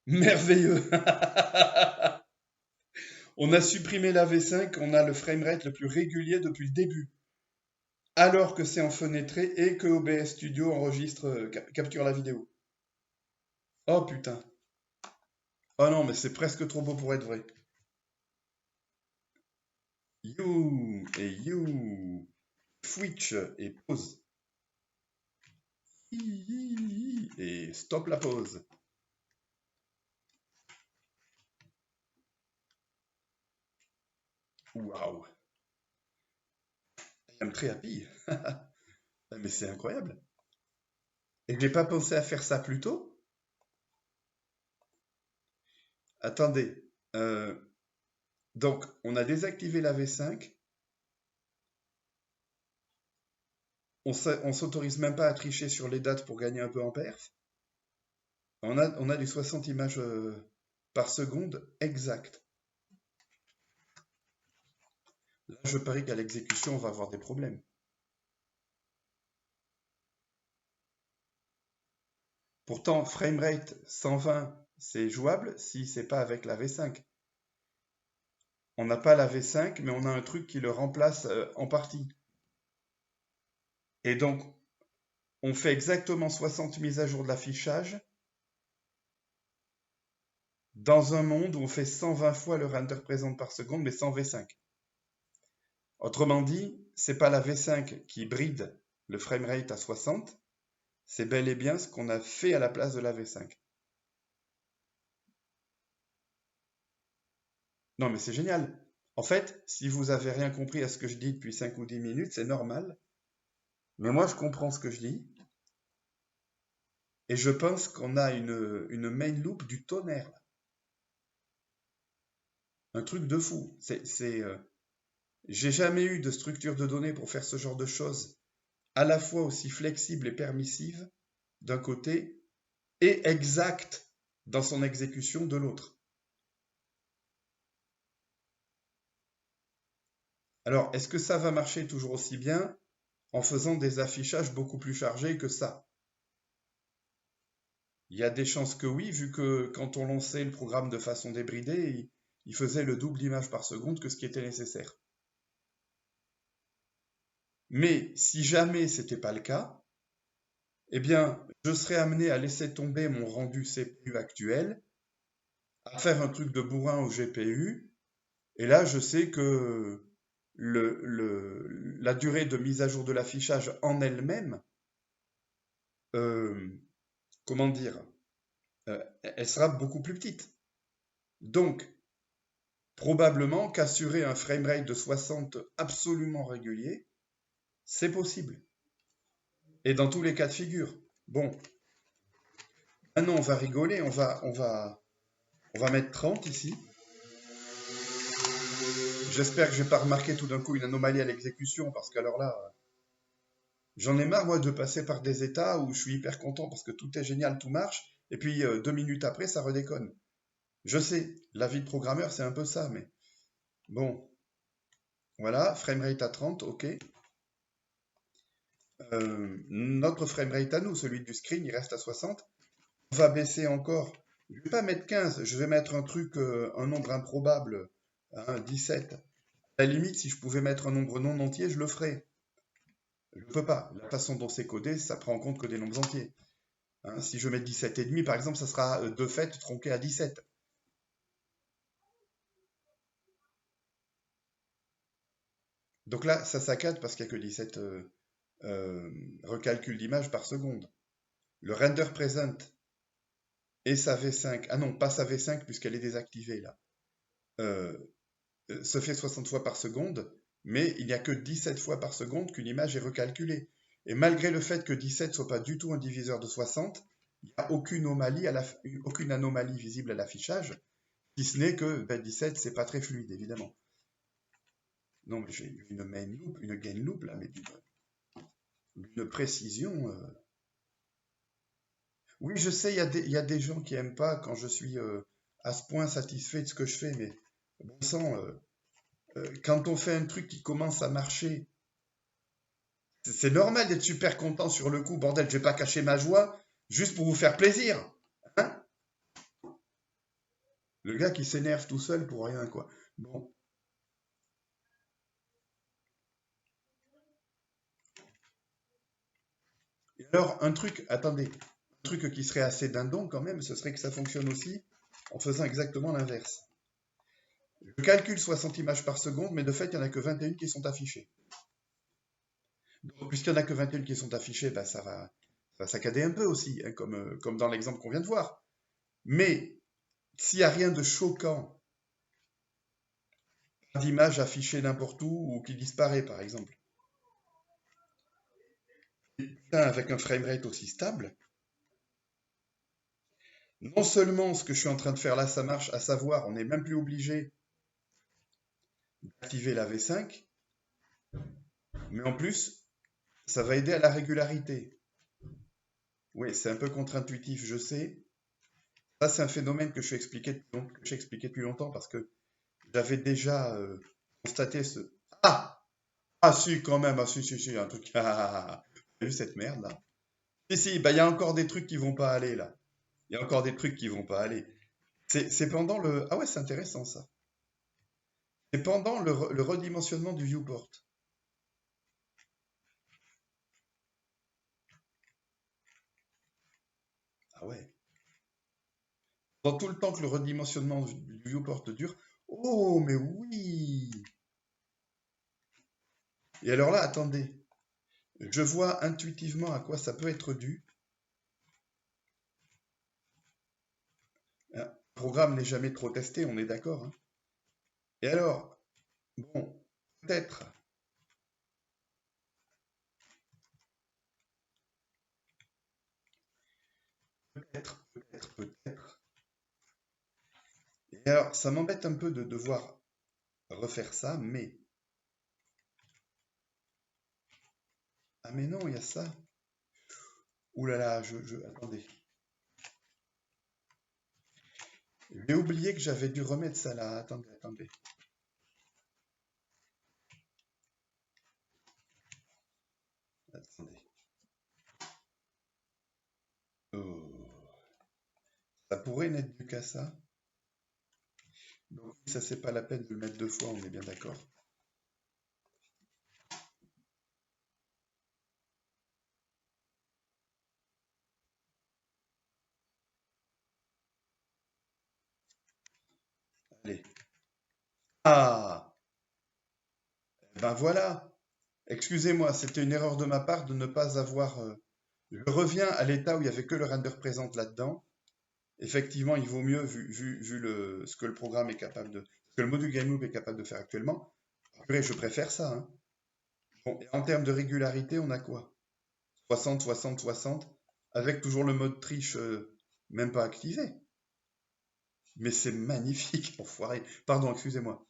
Merveilleux! On a supprimé la V5, on a le framerate le plus régulier depuis le début. Alors que c'est enfenêtré et que OBS Studio enregistre, capture la vidéo. Oh putain. Oh non, mais c'est presque trop beau pour être vrai. You et you. Switch et pause. Et stop la pause. Waouh. I'm très happy. Mais c'est incroyable. Et j'ai pas pensé à faire ça plus tôt. Attendez. Donc, on a désactivé la V5. On s'autorise même pas à tricher sur les dates pour gagner un peu en perf. On a du 60 images par seconde exact. Là, je parie qu'à l'exécution, on va avoir des problèmes. Pourtant, framerate 120, c'est jouable si c'est pas avec la V5. On n'a pas la V5, mais on a un truc qui le remplace en partie. Et donc, on fait exactement 60 mises à jour de l'affichage dans un monde où on fait 120 fois le render présent par seconde, mais sans V5. Autrement dit, c'est pas la V5 qui bride le framerate à 60, c'est bel et bien ce qu'on a fait à la place de la V5. Non, mais c'est génial. En fait, si vous avez rien compris à ce que je dis depuis 5 ou 10 minutes, c'est normal. Mais moi, je comprends ce que je dis. Et je pense qu'on a une main loop du tonnerre. un truc de fou. J'ai jamais eu de structure de données pour faire ce genre de choses, à la fois aussi flexible et permissive d'un côté, et exact dans son exécution de l'autre. Alors, est-ce que ça va marcher toujours aussi bien en faisant des affichages beaucoup plus chargés que ça? Il y a des chances que oui, vu que quand on lançait le programme de façon débridée, il faisait le double d'images par seconde que ce qui était nécessaire. Mais si jamais c'était pas le cas, eh bien, je serais amené à laisser tomber mon rendu CPU actuel, à faire un truc de bourrin au GPU, et là, je sais que la durée de mise à jour de l'affichage en elle-même, euh, comment dire, elle sera beaucoup plus petite. Donc, probablement qu'assurer un framerate de 60 absolument régulier, c'est possible. Et dans tous les cas de figure. Bon, maintenant on va rigoler, on va mettre 30 ici. J'espère que je n'ai pas remarqué tout d'un coup une anomalie à l'exécution, parce qu'alors là, j'en ai marre moi de passer par des états où je suis hyper content parce que tout est génial, tout marche, et puis 2 minutes après ça redéconne. Je sais, la vie de programmeur c'est un peu ça, mais bon, voilà, framerate à 30, ok. Notre framerate à nous, celui du screen, il reste à 60. On va baisser encore. Je ne vais pas mettre 15, je vais mettre un truc, un nombre improbable, hein, 17. À la limite, si je pouvais mettre un nombre non entier, je le ferais. Je ne peux pas. La façon dont c'est codé, ça prend en compte que des nombres entiers. Hein, si je mets 17,5, par exemple, ça sera de fait tronqué à 17. Donc là, ça saccade parce qu'il n'y a que 17 recalculs d'images par seconde. Le render present et sa V5, ah non, pas sa V5 puisqu'elle est désactivée là, euh, se fait 60 fois par seconde, mais il n'y a que 17 fois par seconde qu'une image est recalculée. Et malgré le fait que 17 ne soit pas du tout un diviseur de 60, il n'y a aucune anomalie visible à l'affichage, si ce n'est que 17, c'est pas très fluide, évidemment. Non, mais j'ai une main loop, une gain loop, là, mais d'une précision. Oui, je sais, il y a des gens qui aiment pas quand je suis à ce point satisfait de ce que je fais, mais bon sang, quand on fait un truc qui commence à marcher, c'est normal d'être super content sur le coup, bordel, je vais pas cacher ma joie juste pour vous faire plaisir. Hein? Le gars qui s'énerve tout seul pour rien, quoi. Bon. Et alors, un truc, attendez, un truc qui serait assez dindon quand même, ce serait que ça fonctionne aussi en faisant exactement l'inverse. Je calcule 60 images par seconde, mais de fait, il n'y en a que 21 qui sont affichées. Donc, puisqu'il n'y en a que 21 qui sont affichées, bah, ça va saccader un peu aussi, hein, comme dans l'exemple qu'on vient de voir. Mais s'il n'y a rien de choquant, d'image affichée n'importe où ou qui disparaît, par exemple, avec un framerate aussi stable, non seulement ce que je suis en train de faire là, ça marche, à savoir, on n'est même plus obligé d'activer la V5, mais en plus, ça va aider à la régularité. Oui, c'est un peu contre-intuitif, je sais. Ça, c'est un phénomène que je suis expliqué depuis longtemps parce que j'avais déjà constaté ce... Ah! Ah si, quand même, ah si, un truc... Ah, j'ai vu cette merde là. Si, bah il y a encore des trucs qui vont pas aller là. Il y a encore des trucs qui vont pas aller. C'est pendant le... Ah ouais, c'est intéressant ça. C'est pendant le redimensionnement du viewport. Ah ouais. Dans tout le temps que le redimensionnement du viewport dure. Oh, mais oui! Et alors là, attendez. Je vois intuitivement à quoi ça peut être dû. Un programme n'est jamais trop testé, on est d'accord, hein. Et alors, bon, peut-être, peut-être. Et alors, ça m'embête un peu de devoir refaire ça, mais... Ah mais non, il y a ça. Ouh là là, attendez. J'ai oublié que j'avais dû remettre ça là. Attendez, attendez. Attendez. Oh. Ça pourrait n'être dû qu'à ça. Donc ça, c'est pas la peine de le mettre deux fois, on est bien d'accord. Allez. Ah! Ben voilà. Excusez-moi, c'était une erreur de ma part de ne pas avoir... Je reviens à l'état où il n'y avait que le render présent là-dedans. Effectivement, il vaut mieux, vu ce que le programme est capable de... ce que le module GameLoop est capable de faire actuellement. Purée, je préfère ça, hein. Bon, et en termes de régularité, on a quoi? 60, 60, 60, avec toujours le mode triche même pas activé. Mais c'est magnifique, enfoiré. Pardon, excusez-moi.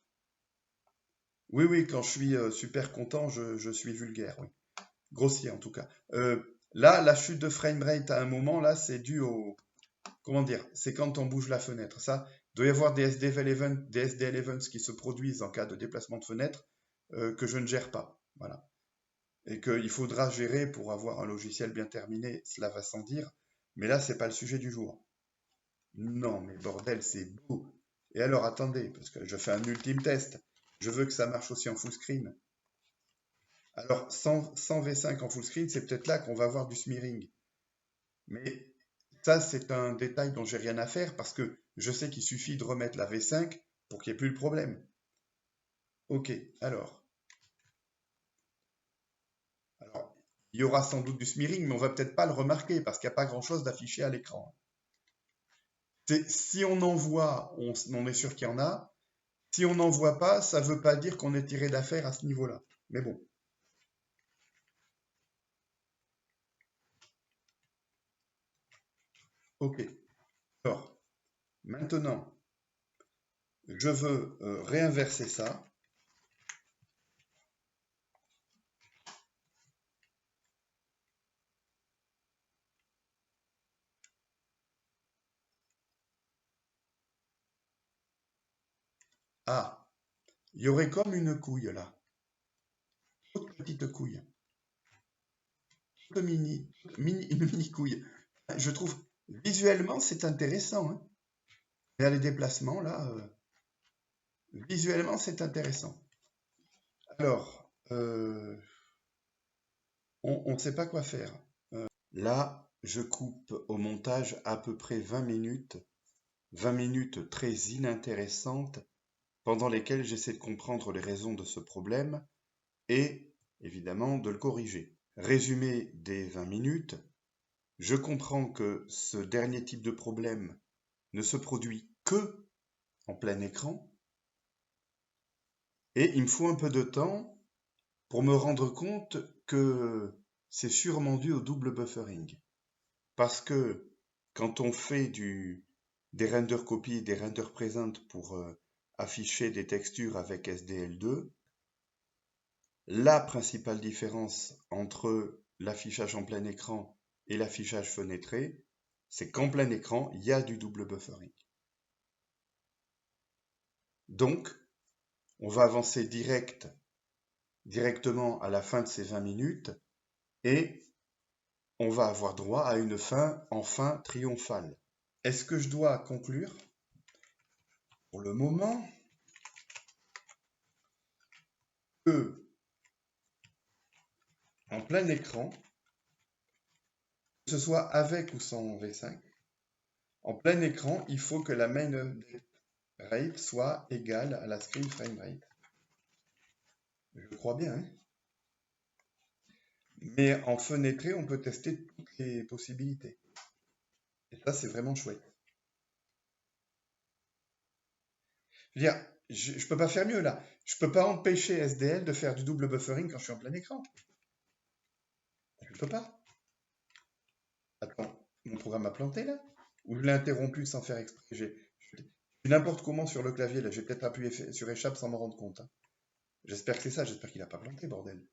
Oui, oui, quand je suis super content, je suis vulgaire, oui. Grossier en tout cas. Là, la chute de framerate à un moment, là, c'est dû au... Comment dire? C'est quand on bouge la fenêtre. Ça, il doit y avoir des SDL events qui se produisent en cas de déplacement de fenêtre que je ne gère pas. Voilà. Et qu'il faudra gérer pour avoir un logiciel bien terminé, cela va sans dire. Mais là, c'est pas le sujet du jour. Non, mais bordel, c'est beau. Et alors, attendez, parce que je fais un ultime test. Je veux que ça marche aussi en full screen. Alors, sans V5 en full screen, c'est peut-être là qu'on va avoir du smearing. Mais ça, c'est un détail dont j'ai rien à faire parce que je sais qu'il suffit de remettre la V5 pour qu'il n'y ait plus le problème. Ok, alors, il y aura sans doute du smearing, mais on va peut-être pas le remarquer parce qu'il n'y a pas grand-chose d'affiché à l'écran. Si on en voit, on est sûr qu'il y en a. Si on n'en voit pas, ça ne veut pas dire qu'on est tiré d'affaire à ce niveau-là. Mais bon. Ok. Alors, maintenant, je veux réinverser ça. Ah, il y aurait comme une couille là. Toute petite couille. Toute une mini couille. Je trouve, visuellement, c'est intéressant, hein. Il y a les déplacements là. Visuellement, c'est intéressant. Alors, on ne sait pas quoi faire. Là, je coupe au montage à peu près 20 minutes. 20 minutes très inintéressantes pendant lesquelles j'essaie de comprendre les raisons de ce problème et, évidemment, de le corriger. Résumé des 20 minutes, je comprends que ce dernier type de problème ne se produit que en plein écran et il me faut un peu de temps pour me rendre compte que c'est sûrement dû au double buffering. Parce que quand on fait des render copies, des render present pour afficher des textures avec SDL2, la principale différence entre l'affichage en plein écran et l'affichage fenêtré, c'est qu'en plein écran, il y a du double buffering. Donc, on va avancer directement à la fin de ces 20 minutes et on va avoir droit à une fin enfin triomphale. Est-ce que je dois conclure? Pour le moment, que en plein écran, que ce soit avec ou sans V5, en plein écran, il faut que la main rate soit égale à la screen frame rate. Je crois bien, hein. Mais en fenêtré, on peut tester toutes les possibilités. Et ça, c'est vraiment chouette. Je veux dire, je ne peux pas faire mieux là. Je peux pas empêcher SDL de faire du double buffering quand je suis en plein écran. Je ne peux pas. Attends, mon programme a planté là? Ou je l'ai interrompu sans faire exprès? n'importe comment sur le clavier, là, j'ai peut-être appuyé sur échappe sans m'en rendre compte, hein. J'espère que c'est ça, j'espère qu'il n'a pas planté, bordel.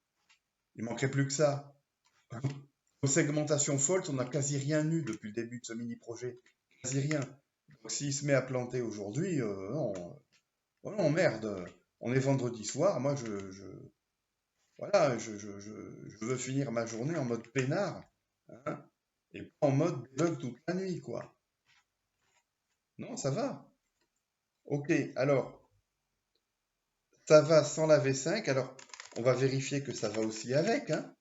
Il manquerait plus que ça. Aux segmentations fault, on n'a quasi rien eu depuis le début de ce mini-projet. Quasi rien. Donc s'il se met à planter aujourd'hui, non, oh non, merde. On est vendredi soir, moi voilà, je veux finir ma journée en mode peinard, hein, et pas en mode bug toute la nuit, quoi. Non, ça va. Ok, alors, ça va sans la V5, alors on va vérifier que ça va aussi avec, hein.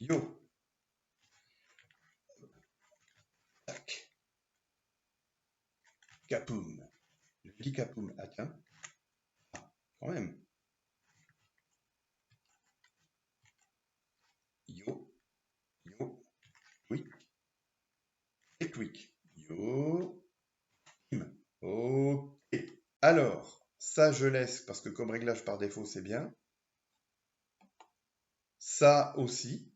Yo, tac, capoum. Je dis capoum. Ah tiens, quand même. Yo, yo, oui, et tweak. Yo, im. Ok. Alors, ça je laisse parce que comme réglage par défaut c'est bien. Ça aussi.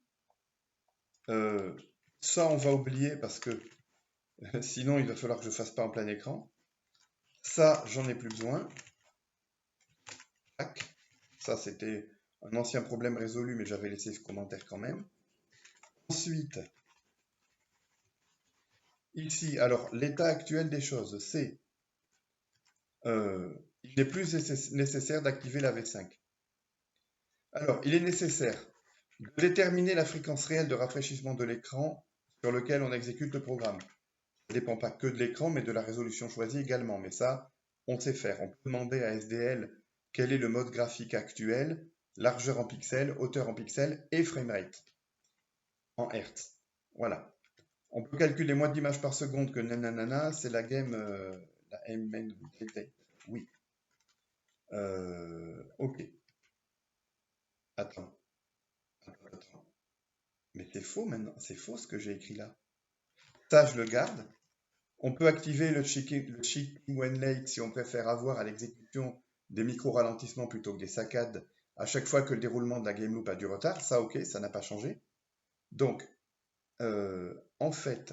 Euh, Ça on va oublier parce que sinon il va falloir que je fasse pas en plein écran. Ça j'en ai plus besoin. Tac. Ça c'était un ancien problème résolu mais j'avais laissé ce commentaire quand même. Ensuite, ici, alors l'état actuel des choses, c'est il n'est plus nécessaire d'activer la V5. Alors, il est nécessaire de déterminer la fréquence réelle de rafraîchissement de l'écran sur lequel on exécute le programme. Ça ne dépend pas que de l'écran, mais de la résolution choisie également. Mais ça, on sait faire. On peut demander à SDL quel est le mode graphique actuel, largeur en pixels, hauteur en pixels et framerate en Hertz. Voilà. On peut calculer moins d'images par seconde que nanana, c'est la game, la MN. Oui. Ok. Attends. Attends. Mais c'est faux maintenant. C'est faux ce que j'ai écrit là. Ça, je le garde. On peut activer le cheating when late si on préfère avoir à l'exécution des micro-ralentissements plutôt que des saccades à chaque fois que le déroulement de la game loop a du retard. Ça, ok, ça n'a pas changé. Donc, en fait,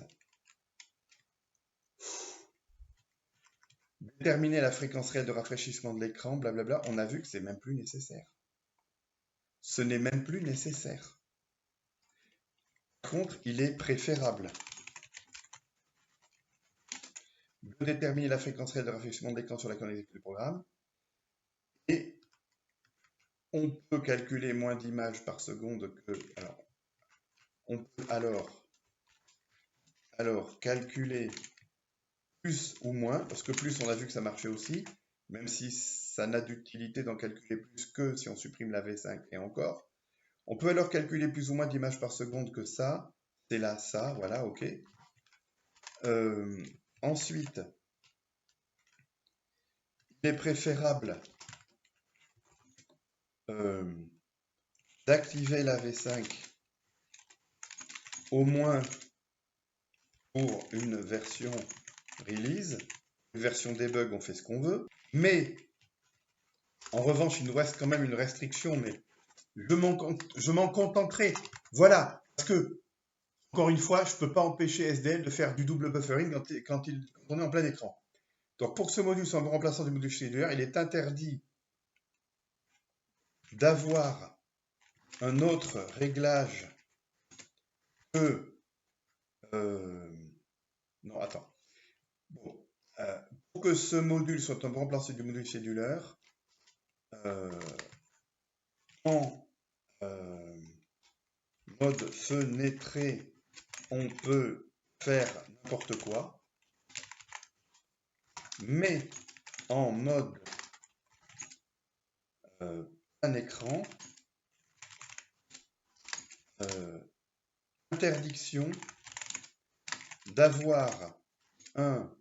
déterminer la fréquence réelle de rafraîchissement de l'écran, blablabla, on a vu que c'est même plus nécessaire. Ce n'est même plus nécessaire. Par contre, il est préférable de déterminer la fréquence réelle de rafraîchissement de l'écran sur laquelle on exécute le programme. Et on peut calculer moins d'images par seconde que... Alors, on peut alors calculer plus ou moins, parce que plus on a vu que ça marchait aussi, même si ça n'a d'utilité d'en calculer plus que si on supprime la V5 et encore. On peut alors calculer plus ou moins d'images par seconde que ça. C'est là, ça, voilà, ok. Ensuite, il est préférable d'activer la V5 au moins pour une version release. Une version debug, on fait ce qu'on veut. Mais, en revanche, il nous reste quand même une restriction, mais je m'en contenterai. Voilà, parce que, encore une fois, je ne peux pas empêcher SDL de faire du double buffering quand on est en plein écran. Donc, pour que ce module soit un remplaçant du module scheduler, il est interdit d'avoir un autre réglage que... non, attends. Bon, pour que ce module soit un remplaçant du module scheduler, en mode fenêtré, on peut faire n'importe quoi, mais en mode un écran, interdiction d'avoir un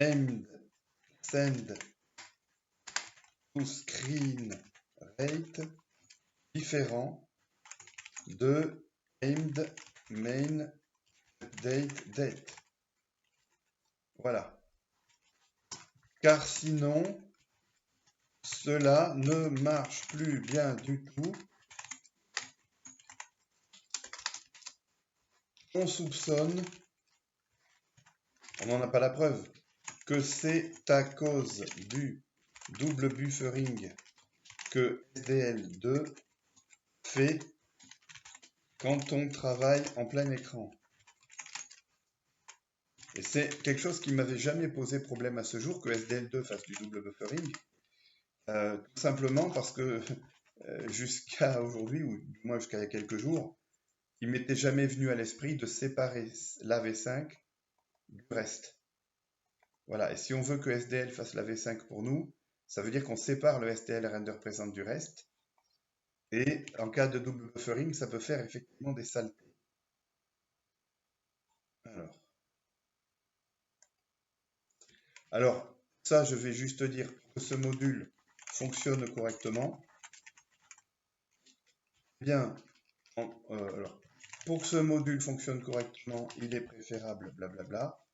end send to screen rate différent de aimed main update date. Voilà. Car sinon, cela ne marche plus bien du tout. On soupçonne, on n'en a pas la preuve, que c'est à cause du double buffering que SDL2 fait quand on travaille en plein écran. Et c'est quelque chose qui m'avait jamais posé problème à ce jour, que SDL2 fasse du double buffering, tout simplement parce que jusqu'à aujourd'hui, ou du moins jusqu'à il y a quelques jours, il m'était jamais venu à l'esprit de séparer la V5 du reste. Voilà, et si on veut que SDL fasse la V5 pour nous, ça veut dire qu'on sépare le SDL render present du reste, et en cas de double buffering, ça peut faire effectivement des saletés. Alors, ça, je vais juste dire que ce module fonctionne correctement. Bien, alors, pour que ce module fonctionne correctement, il est préférable, blablabla,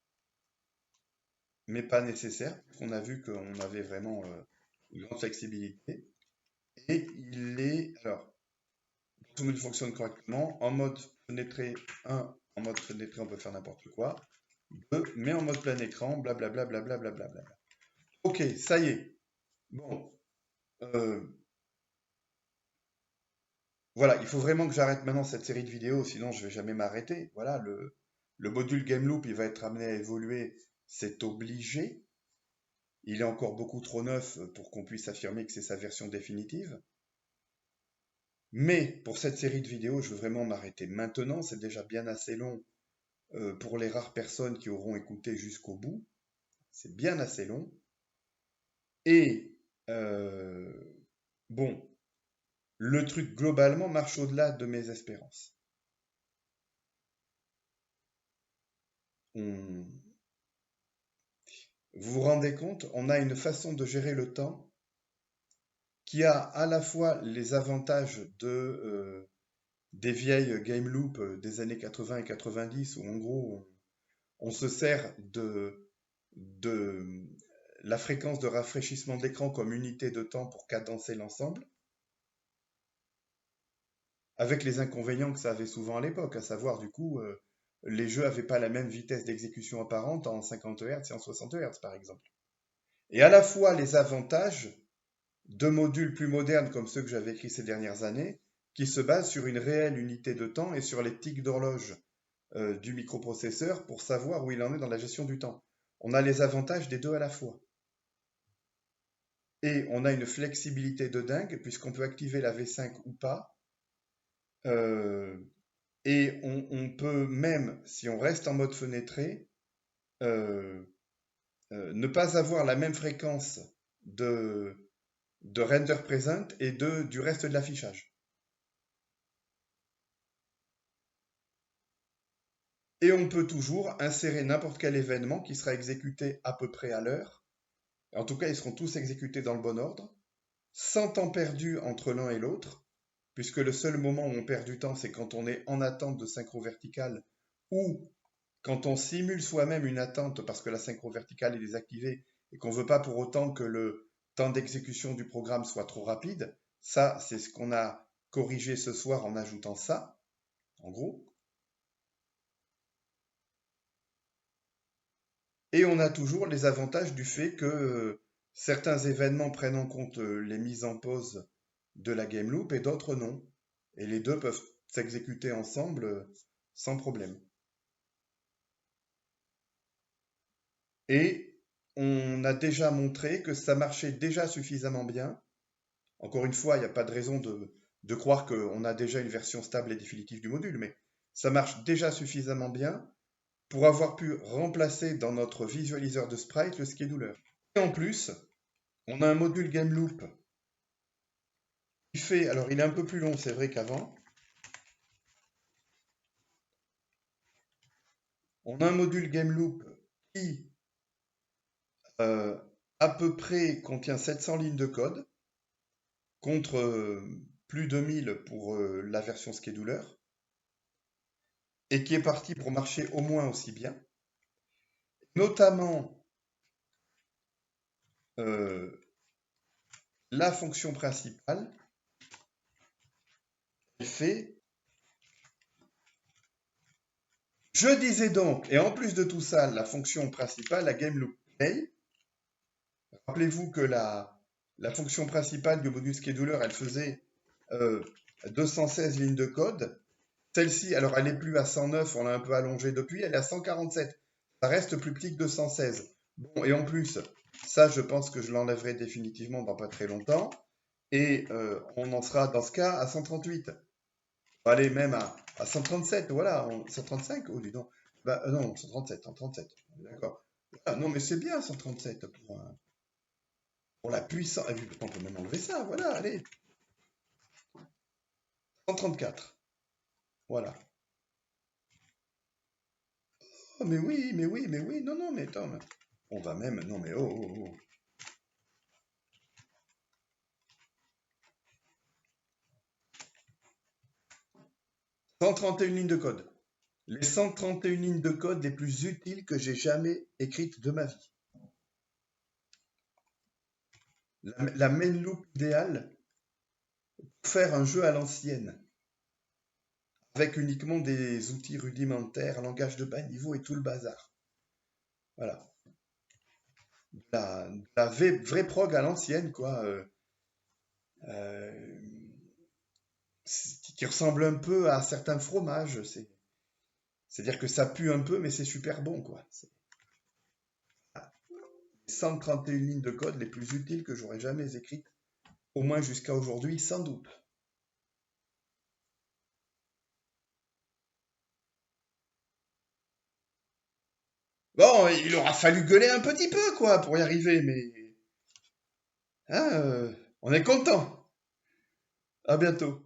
mais pas nécessaire, puisqu'on a vu qu'on avait vraiment une grande flexibilité. Et il est, alors, pour que ce module fonctionne correctement, en mode fenêtré 1, en mode fenêtré, on peut faire n'importe quoi. 2, mais en mode plein écran, blablabla, blablabla, blablabla. Ok, ça y est. Bon, voilà, il faut vraiment que j'arrête maintenant cette série de vidéos, sinon je vais jamais m'arrêter. Voilà, le module GameLoop, il va être amené à évoluer, c'est obligé. Il est encore beaucoup trop neuf pour qu'on puisse affirmer que c'est sa version définitive. Mais pour cette série de vidéos, je veux vraiment m'arrêter maintenant. C'est déjà bien assez long pour les rares personnes qui auront écouté jusqu'au bout. C'est bien assez long. Et bon, le truc globalement marche au-delà de mes espérances. Vous vous rendez compte, on a une façon de gérer le temps qui a à la fois les avantages des vieilles game loop des années 80 et 90, où en gros on se sert de la fréquence de rafraîchissement d'écran comme unité de temps pour cadencer l'ensemble, avec les inconvénients que ça avait souvent à l'époque, à savoir du coup les jeux n'avaient pas la même vitesse d'exécution apparente en 50 Hz et en 60 Hz par exemple. Et à la fois les avantages de modules plus modernes comme ceux que j'avais écrits ces dernières années, qui se basent sur une réelle unité de temps et sur les tics d'horloge du microprocesseur pour savoir où il en est dans la gestion du temps. On a les avantages des deux à la fois. Et on a une flexibilité de dingue, puisqu'on peut activer la V5 ou pas. Et on peut même, si on reste en mode fenêtré, ne pas avoir la même fréquence de render present et du reste de l'affichage. Et on peut toujours insérer n'importe quel événement qui sera exécuté à peu près à l'heure. En tout cas, ils seront tous exécutés dans le bon ordre, sans temps perdu entre l'un et l'autre, puisque le seul moment où on perd du temps, c'est quand on est en attente de synchro verticale ou quand on simule soi-même une attente parce que la synchro verticale est désactivée et qu'on ne veut pas pour autant que le temps d'exécution du programme soit trop rapide. Ça, c'est ce qu'on a corrigé ce soir en ajoutant ça, en gros. Et on a toujours les avantages du fait que certains événements prennent en compte les mises en pause de la game loop et d'autres non. Et les deux peuvent s'exécuter ensemble sans problème. Et on a déjà montré que ça marchait déjà suffisamment bien. Encore une fois, il n'y a pas de raison de croire qu'on a déjà une version stable et définitive du module, mais ça marche déjà suffisamment bien pour avoir pu remplacer dans notre visualiseur de sprite le scheduler. Et en plus, on a un module GameLoop qui fait, alors il est un peu plus long, c'est vrai qu'avant. On a un module GameLoop qui à peu près contient 700 lignes de code contre plus de 1000 pour la version scheduler et qui est parti pour marcher au moins aussi bien. notamment la fonction principale, elle fait. Je disais donc, et en plus de tout ça, la fonction principale, la game loop play. Rappelez-vous que la fonction principale du module scheduler, elle faisait 216 lignes de code. Celle-ci, alors elle n'est plus à 109, on l'a un peu allongée depuis, elle est à 147. Ça reste plus petit que 216. Bon, et en plus, ça, je pense que je l'enlèverai définitivement dans pas très longtemps. Et on en sera dans ce cas à 138. On va aller même à 137, voilà, 135, oh dis donc. Bah, non, 137, 137, d'accord. Ah, non, mais c'est bien 137 pour la puissance. Ah, oui, on peut même enlever ça, voilà, allez. 134, voilà. Oh, mais oui, mais oui, mais oui, non, non, mais attends, on va même, non, mais oh, oh, oh. 131 lignes de code. Les 131 lignes de code les plus utiles que j'ai jamais écrites de ma vie. La main loop idéale pour faire un jeu à l'ancienne, avec uniquement des outils rudimentaires, langage de bas niveau et tout le bazar. Voilà. La vraie prog à l'ancienne, quoi. Euh, qui ressemble un peu à certains fromages. C'est-à-dire que ça pue un peu, mais c'est super bon, quoi. 131 lignes de code les plus utiles que j'aurais jamais écrites, au moins jusqu'à aujourd'hui, sans doute. Bon, il aura fallu gueuler un petit peu, quoi, pour y arriver, mais hein, on est content. À bientôt.